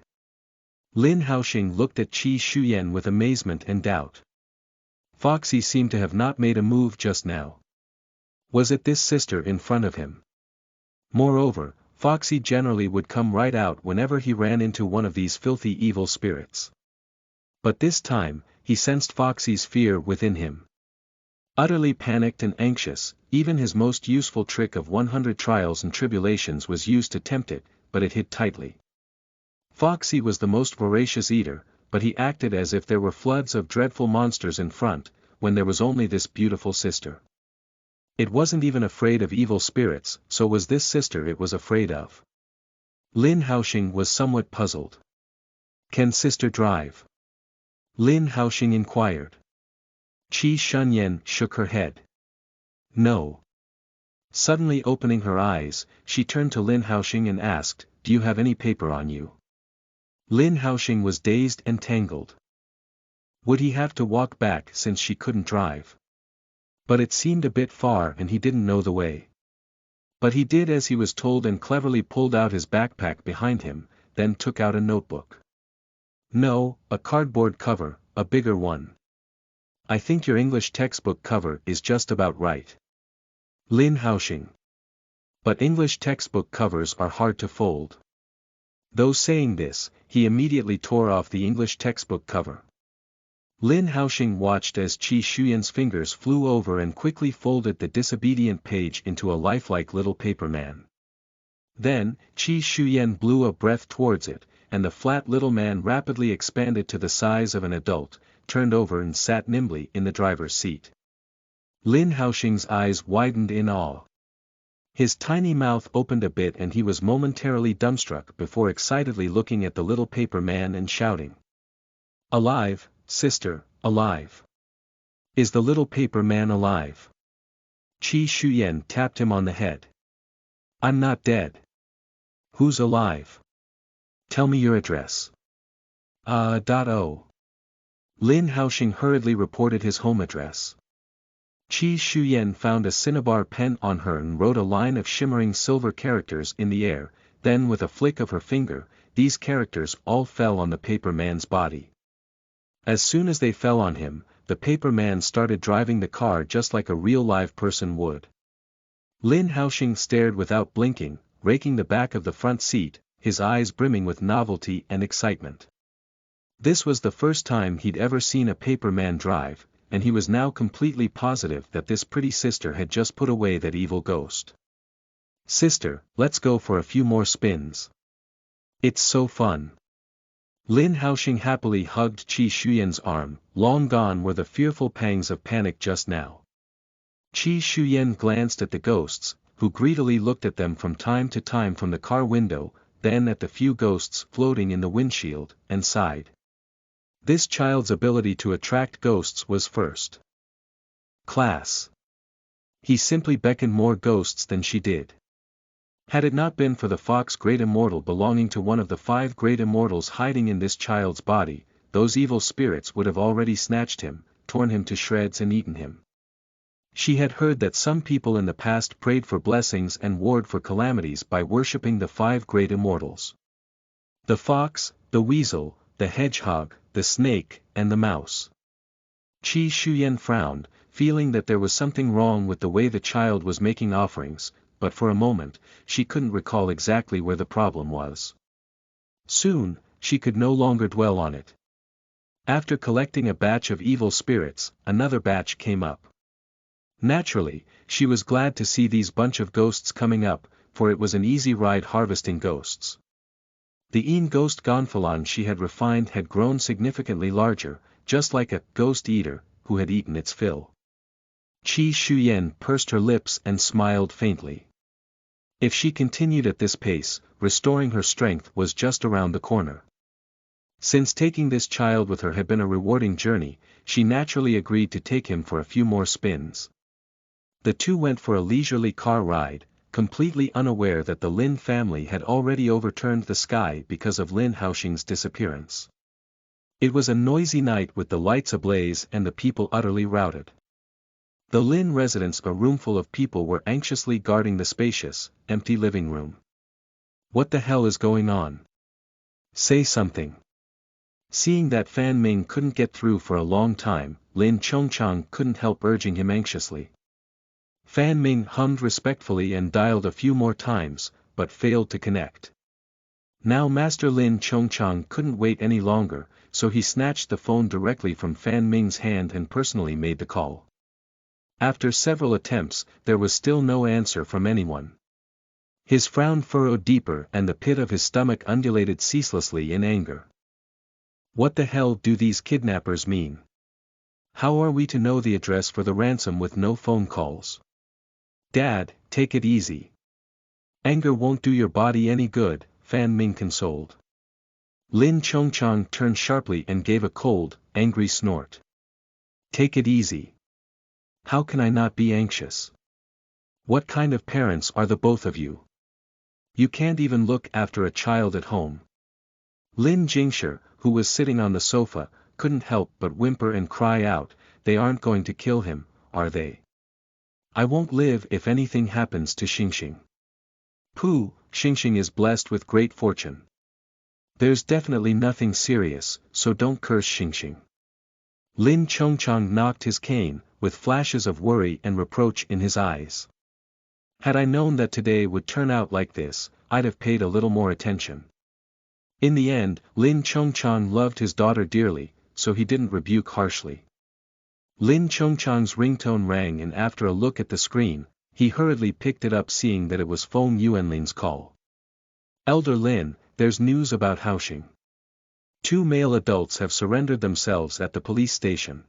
Lin Haoxing looked at Qi Shuyan with amazement and doubt. Foxy seemed to have not made a move just now. Was it this sister in front of him? Moreover, Foxy generally would come right out whenever he ran into one of these filthy evil spirits. But this time, he sensed Foxy's fear within him. Utterly panicked and anxious, even his most useful trick of 100 trials and tribulations was used to tempt it, but it hid tightly. Foxy was the most voracious eater, but he acted as if there were floods of dreadful monsters in front, when there was only this beautiful sister. It wasn't even afraid of evil spirits, so was this sister it was afraid of. Lin Haoxing was somewhat puzzled. "Can sister drive?" Lin Haoxing inquired. Qi Shuyan shook her head. "No." Suddenly opening her eyes, she turned to Lin Haoxing and asked, "Do you have any paper on you?" Lin Haoxing was dazed and tangled. Would he have to walk back since she couldn't drive? But it seemed a bit far and he didn't know the way. But he did as he was told and cleverly pulled out his backpack behind him, then took out a notebook. "No, a cardboard cover, a bigger one. I think your English textbook cover is just about right." Lin Haoxing. But English textbook covers are hard to fold. Though saying this, he immediately tore off the English textbook cover. Lin Haoxing watched as Qi Shuyan's fingers flew over and quickly folded the disobedient page into a lifelike little paper man. Then, Qi Shuyan blew a breath towards it, and the flat little man rapidly expanded to the size of an adult, turned over and sat nimbly in the driver's seat. Lin Haoxing's eyes widened in awe. His tiny mouth opened a bit and he was momentarily dumbstruck before excitedly looking at the little paper man and shouting. Alive, sister, alive. Is the little paper man alive? Qi Shuyan tapped him on the head. I'm not dead. Who's alive? Tell me your address. Lin Haoxing hurriedly reported his home address. Qi Shuyan found a cinnabar pen on her and wrote a line of shimmering silver characters in the air, then with a flick of her finger, these characters all fell on the paper man's body. As soon as they fell on him, the paper man started driving the car just like a real live person would. Lin Haoxing stared without blinking, raking the back of the front seat, his eyes brimming with novelty and excitement. This was the first time he'd ever seen a paper man drive, and he was now completely positive that this pretty sister had just put away that evil ghost. Sister, let's go for a few more spins. It's so fun. Lin Haoxing happily hugged Qi Shuyan's arm, long gone were the fearful pangs of panic just now. Qi Shuyan glanced at the ghosts, who greedily looked at them from time to time from the car window, then at the few ghosts floating in the windshield, and sighed. This child's ability to attract ghosts was first class. He simply beckoned more ghosts than she did. Had it not been for the fox great immortal belonging to one of the 5 great immortals hiding in this child's body, those evil spirits would have already snatched him, torn him to shreds and eaten him. She had heard that some people in the past prayed for blessings and warred for calamities by worshipping the 5 great immortals. The fox, the weasel, the hedgehog, the snake, and the mouse. Qi Shuyan frowned, feeling that there was something wrong with the way the child was making offerings, but for a moment, she couldn't recall exactly where the problem was. Soon, she could no longer dwell on it. After collecting a batch of evil spirits, another batch came up. Naturally, she was glad to see these bunch of ghosts coming up, for it was an easy ride harvesting ghosts. The ghost gonfalon she had refined had grown significantly larger, just like a ghost eater, who had eaten its fill. Qi Shuyan pursed her lips and smiled faintly. If she continued at this pace, restoring her strength was just around the corner. Since taking this child with her had been a rewarding journey, she naturally agreed to take him for a few more spins. The two went for a leisurely car ride, completely unaware that the Lin family had already overturned the sky because of Lin Haoxing's disappearance. It was a noisy night with the lights ablaze and the people utterly routed. The Lin residence, a roomful of people, were anxiously guarding the spacious, empty living room. What the hell is going on? Say something. Seeing that Fan Ming couldn't get through for a long time, Lin Chongchang couldn't help urging him anxiously. Fan Ming hummed respectfully and dialed a few more times, but failed to connect. Now Master Lin Chongchang couldn't wait any longer, so he snatched the phone directly from Fan Ming's hand and personally made the call. After several attempts, there was still no answer from anyone. His frown furrowed deeper and the pit of his stomach undulated ceaselessly in anger. What the hell do these kidnappers mean? How are we to know the address for the ransom with no phone calls? Dad, take it easy. Anger won't do your body any good, Fan Ming consoled. Lin Chongchang turned sharply and gave a cold, angry snort. Take it easy. How can I not be anxious? What kind of parents are the both of you? You can't even look after a child at home. Lin Jingshi, who was sitting on the sofa, couldn't help but whimper and cry out, they aren't going to kill him, are they? I won't live if anything happens to Xingxing. Pooh, Xingxing is blessed with great fortune. There's definitely nothing serious, so don't curse Xingxing. Lin Chongchang knocked his cane, with flashes of worry and reproach in his eyes. Had I known that today would turn out like this, I'd have paid a little more attention. In the end, Lin Chongchang loved his daughter dearly, so he didn't rebuke harshly. Lin Chongchang's ringtone rang and after a look at the screen, he hurriedly picked it up seeing that it was Feng Yuanlin's call. Elder Lin, there's news about Haoxing. 2 male adults have surrendered themselves at the police station.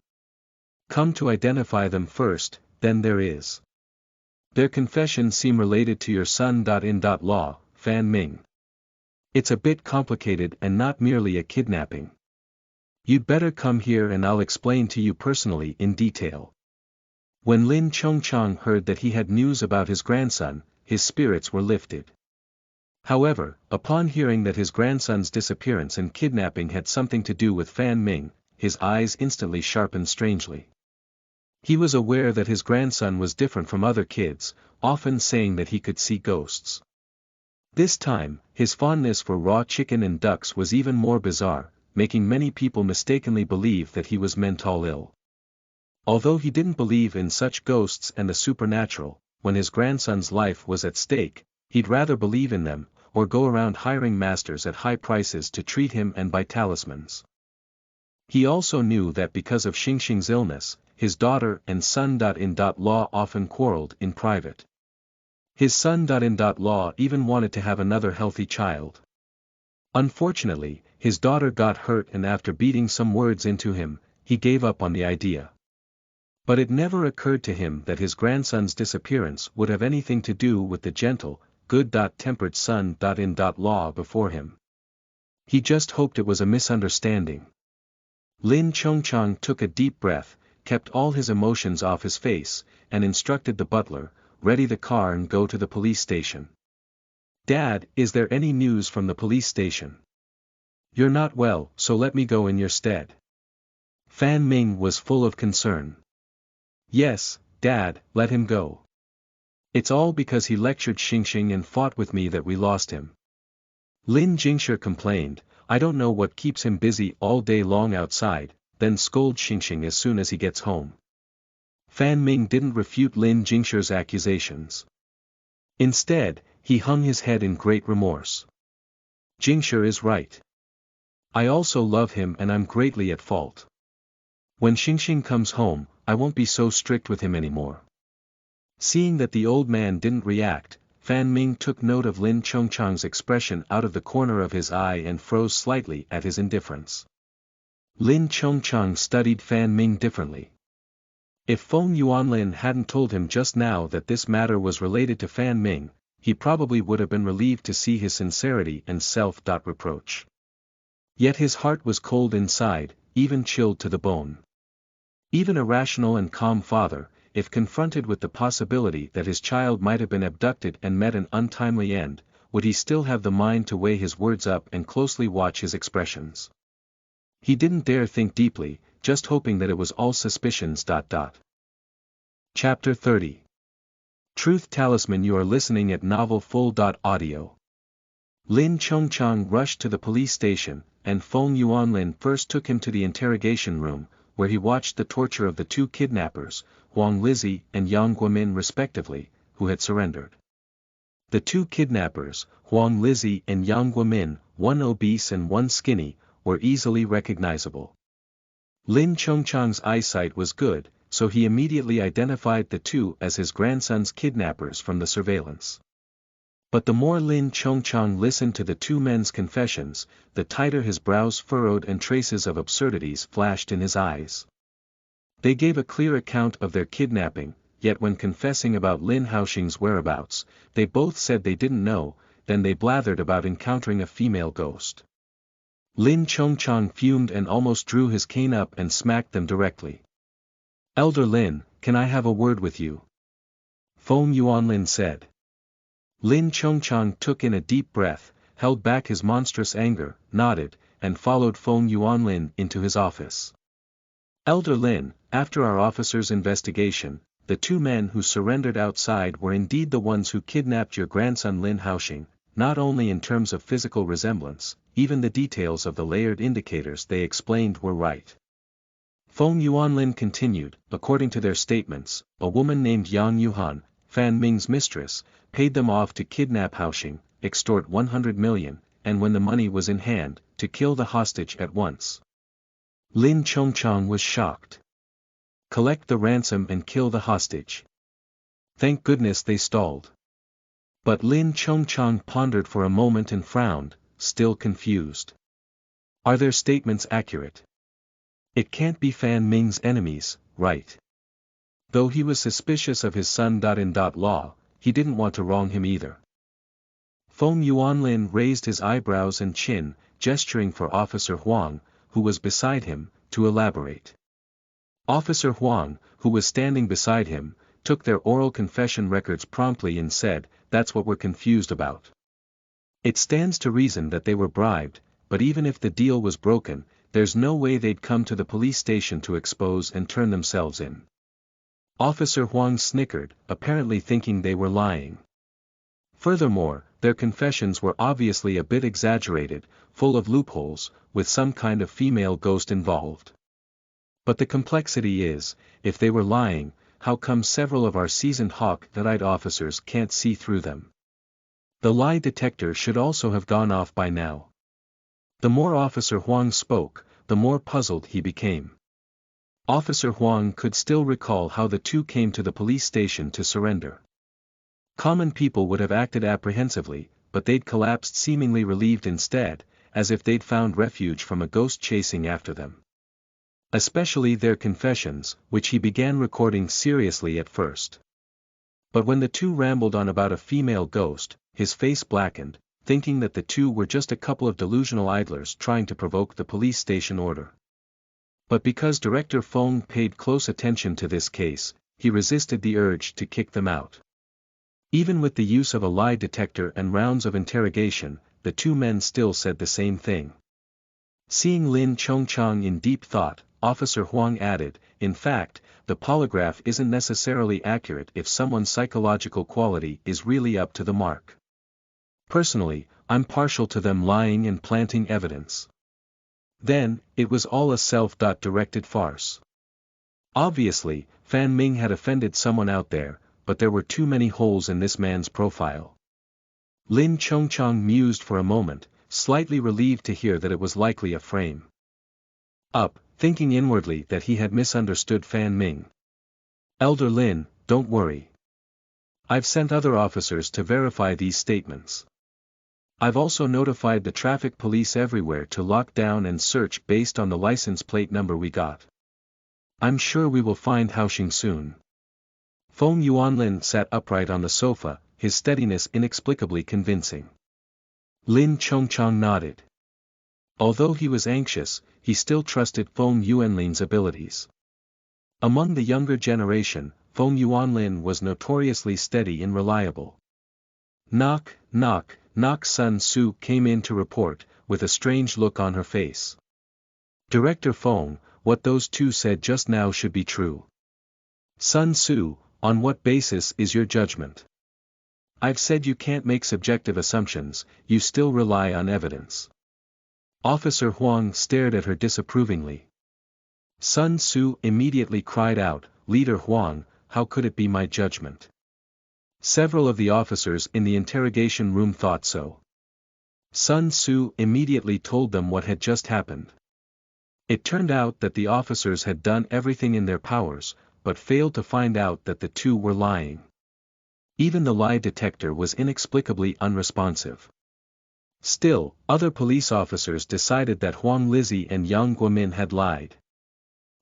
Come to identify them first, then there is. Their confessions seem related to your son.in.law, Fan Ming. It's a bit complicated and not merely a kidnapping. You'd better come here and I'll explain to you personally in detail. When Lin Chongchang heard that he had news about his grandson, his spirits were lifted. However, upon hearing that his grandson's disappearance and kidnapping had something to do with Fan Ming, his eyes instantly sharpened strangely. He was aware that his grandson was different from other kids, often saying that he could see ghosts. This time, his fondness for raw chicken and ducks was even more bizarre, making many people mistakenly believe that he was mentally ill. Although he didn't believe in such ghosts and the supernatural, when his grandson's life was at stake, he'd rather believe in them, or go around hiring masters at high prices to treat him and buy talismans. He also knew that because of Xingxing's illness, his daughter and son.in.law often quarreled in private. His son.in.law even wanted to have another healthy child. Unfortunately, his daughter got hurt and after beating some words into him, he gave up on the idea. But it never occurred to him that his grandson's disappearance would have anything to do with the gentle, good-tempered son.in.law before him. He just hoped it was a misunderstanding. Lin Chongchang took a deep breath, kept all his emotions off his face, and instructed the butler, "Ready the car and go to the police station." "Dad, is there any news from the police station?" "You're not well, so let me go in your stead." Fan Ming was full of concern. "Yes, Dad, let him go. It's all because he lectured Xingxing and fought with me that we lost him." Lin Jingshi complained, "I don't know what keeps him busy all day long outside, then scold Xingxing as soon as he gets home." Fan Ming didn't refute Lin Jingshi's accusations. Instead, he hung his head in great remorse. "Jingshi is right. I also love him and I'm greatly at fault. When Xingxing comes home, I won't be so strict with him anymore." Seeing that the old man didn't react, Fan Ming took note of Lin Chongchang's expression out of the corner of his eye and froze slightly at his indifference. Lin Chongchang studied Fan Ming differently. If Feng Yuanlin hadn't told him just now that this matter was related to Fan Ming, he probably would have been relieved to see his sincerity and self-reproach. Yet his heart was cold inside, even chilled to the bone. Even a rational and calm father, if confronted with the possibility that his child might have been abducted and met an untimely end, would he still have the mind to weigh his words up and closely watch his expressions? He didn't dare think deeply, just hoping that it was all suspicions. Chapter 30. Truth Talisman. You are listening at novelfull.audio. Lin Chongchang rushed to the police station, and Feng Yuanlin first took him to the interrogation room, where he watched the torture of the two kidnappers, Huang Lizzi and Yang Guomin respectively, who had surrendered. The two kidnappers, Huang Lizzi and Yang Guomin, one obese and one skinny, were easily recognizable. Lin Chongchang's eyesight was good, so he immediately identified the two as his grandson's kidnappers from the surveillance. But the more Lin Chongchang listened to the two men's confessions, the tighter his brows furrowed and traces of absurdities flashed in his eyes. They gave a clear account of their kidnapping, yet when confessing about Lin Haoxing's whereabouts, they both said they didn't know, then they blathered about encountering a female ghost. Lin Chongchang fumed and almost drew his cane up and smacked them directly. "Elder Lin, can I have a word with you?" Feng Yuanlin said. Lin Chongchang took in a deep breath, held back his monstrous anger, nodded, and followed Feng Yuanlin into his office. "Elder Lin, after our officer's investigation, the two men who surrendered outside were indeed the ones who kidnapped your grandson Lin Haoxing, not only in terms of physical resemblance, even the details of the layered indicators they explained were right." Feng Yuanlin continued, "According to their statements, a woman named Yang Yuhan, Fan Ming's mistress, paid them off to kidnap Haoxing, extort 100 million, and when the money was in hand, to kill the hostage at once." Lin Chongchang was shocked. Collect the ransom and kill the hostage. Thank goodness they stalled. But Lin Chongchang pondered for a moment and frowned, still confused. Are their statements accurate? It can't be Fan Ming's enemies, right? Though he was suspicious of his son-in-law, he didn't want to wrong him either. Feng Yuanlin raised his eyebrows and chin, gesturing for Officer Huang, who was beside him, to elaborate. Officer Huang, who was standing beside him, took their oral confession records promptly and said, "That's what we're confused about. It stands to reason that they were bribed, but even if the deal was broken, there's no way they'd come to the police station to expose and turn themselves in." Officer Huang snickered, apparently thinking they were lying. Furthermore, their confessions were obviously a bit exaggerated, full of loopholes, with some kind of female ghost involved. But the complexity is, if they were lying, how come several of our seasoned hawk-eyed officers can't see through them? The lie detector should also have gone off by now. The more Officer Huang spoke, the more puzzled he became. Officer Huang could still recall how the two came to the police station to surrender. Common people would have acted apprehensively, but they'd collapsed seemingly relieved instead, as if they'd found refuge from a ghost chasing after them. Especially their confessions, which he began recording seriously at first. But when the two rambled on about a female ghost, his face blackened, thinking that the two were just a couple of delusional idlers trying to provoke the police station order. But because Director Feng paid close attention to this case, he resisted the urge to kick them out. Even with the use of a lie detector and rounds of interrogation, the two men still said the same thing. Seeing Lin Chongchang in deep thought, Officer Huang added, "In fact, the polygraph isn't necessarily accurate if someone's psychological quality is really up to the mark. Personally, I'm partial to them lying and planting evidence." Then, it was all a self-directed farce. Obviously, Fan Ming had offended someone out there, but there were too many holes in this man's profile. Lin Chongchang mused for a moment, slightly relieved to hear that it was likely a frame. Up, thinking inwardly that he had misunderstood Fan Ming. "Elder Lin, don't worry. I've sent other officers to verify these statements. I've also notified the traffic police everywhere to lock down and search based on the license plate number we got. I'm sure we will find Haoxing soon." Feng Yuanlin sat upright on the sofa, his steadiness inexplicably convincing. Lin Chongchang nodded. Although he was anxious, he still trusted Feng Yuanlin's abilities. Among the younger generation, Feng Yuanlin was notoriously steady and reliable. Knock, knock, knock. Sun Su came in to report, with a strange look on her face. "Director Feng, what those two said just now should be true." "Sun Su, on what basis is your judgment?" "I've said you can't make subjective assumptions, you still rely on evidence." Officer Huang stared at her disapprovingly. Sun Su immediately cried out, "Leader Huang, how could it be my judgment?" Several of the officers in the interrogation room thought so. Sun Su immediately told them what had just happened. It turned out that the officers had done everything in their powers, but failed to find out that the two were lying. Even the lie detector was inexplicably unresponsive. Still, other police officers decided that Huang Lizzie and Yang Guomin had lied.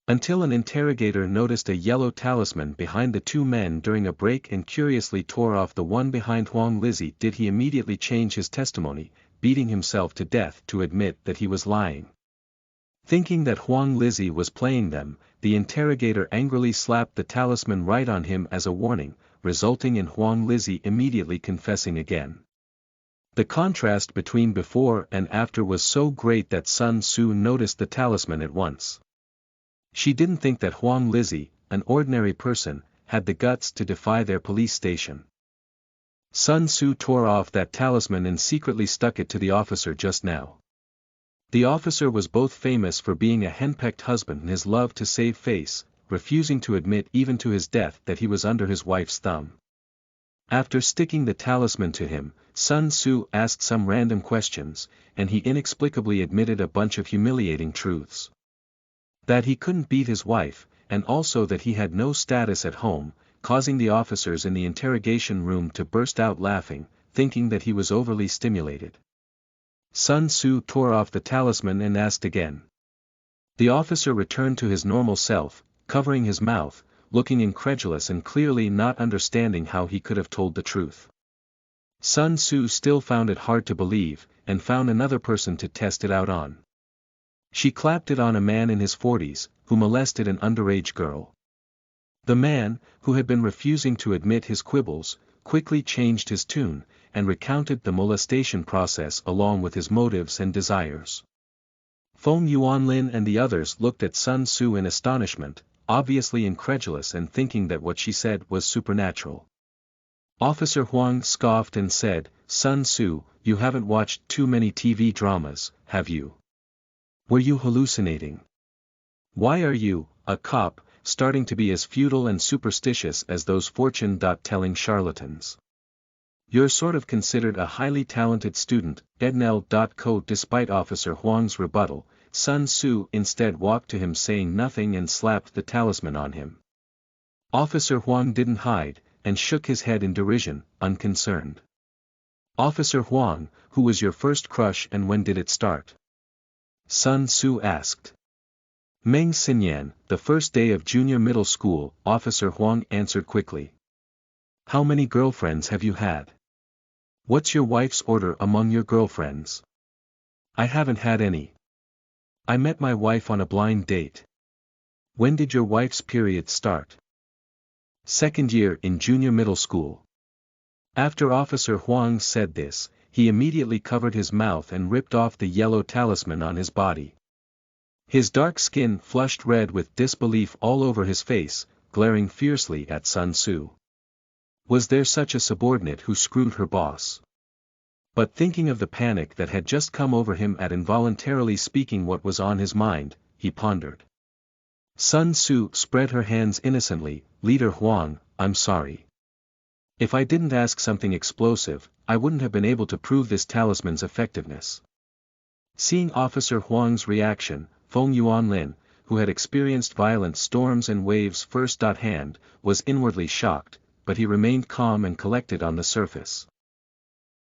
Until an interrogator noticed a yellow talisman behind the two men during a break and curiously tore off the one behind Huang Lizzie did he immediately change his testimony, beating himself to death to admit that he was lying. Thinking that Huang Lizzie was playing them, the interrogator angrily slapped the talisman right on him as a warning, resulting in Huang Lizzie immediately confessing again. The contrast between before and after was so great that Sun Su noticed the talisman at once. She didn't think that Huang Lizzie, an ordinary person, had the guts to defy their police station. Sun Su tore off that talisman and secretly stuck it to the officer just now. The officer was both famous for being a henpecked husband and his love to save face, refusing to admit even to his death that he was under his wife's thumb. After sticking the talisman to him, Sun Su asked some random questions, and he inexplicably admitted a bunch of humiliating truths. That he couldn't beat his wife, and also that he had no status at home, causing the officers in the interrogation room to burst out laughing, thinking that he was overly stimulated. Sun Su tore off the talisman and asked again. The officer returned to his normal self, covering his mouth, looking incredulous and clearly not understanding how he could have told the truth. Sun Tzu still found it hard to believe, and found another person to test it out on. She clapped it on a man in his 40s, who molested an underage girl. The man, who had been refusing to admit his quibbles, quickly changed his tune, and recounted the molestation process along with his motives and desires. Feng Yuanlin and the others looked at Sun Tzu in astonishment, obviously incredulous and thinking that what she said was supernatural. Officer Huang scoffed and said, "Sun Tzu, you haven't watched too many TV dramas, have you? Were you hallucinating? Why are you, a cop, starting to be as feudal and superstitious as those fortune-telling charlatans? You're sort of considered a highly talented student, Ednel.co." Despite Officer Huang's rebuttal, Sun Tzu instead walked to him saying nothing and slapped the talisman on him. Officer Huang didn't hide, and shook his head in derision, unconcerned. "Officer Huang, who was your first crush and when did it start?" Sun Tzu asked. "Meng Xinyan, the first day of junior middle school," Officer Huang answered quickly. "How many girlfriends have you had? What's your wife's order among your girlfriends?" "I haven't had any. I met my wife on a blind date." "When did your wife's period start?" "Second year in junior middle school." After Officer Huang said this, he immediately covered his mouth and ripped off the yellow talisman on his body. His dark skin flushed red with disbelief all over his face, glaring fiercely at Sun Tzu. Was there such a subordinate who screwed her boss? But thinking of the panic that had just come over him at involuntarily speaking what was on his mind, he pondered. Sun Tzu spread her hands innocently. "Leader Huang, I'm sorry. If I didn't ask something explosive, I wouldn't have been able to prove this talisman's effectiveness." Seeing Officer Huang's reaction, Feng Yuanlin, who had experienced violent storms and waves first-hand, was inwardly shocked, but he remained calm and collected on the surface.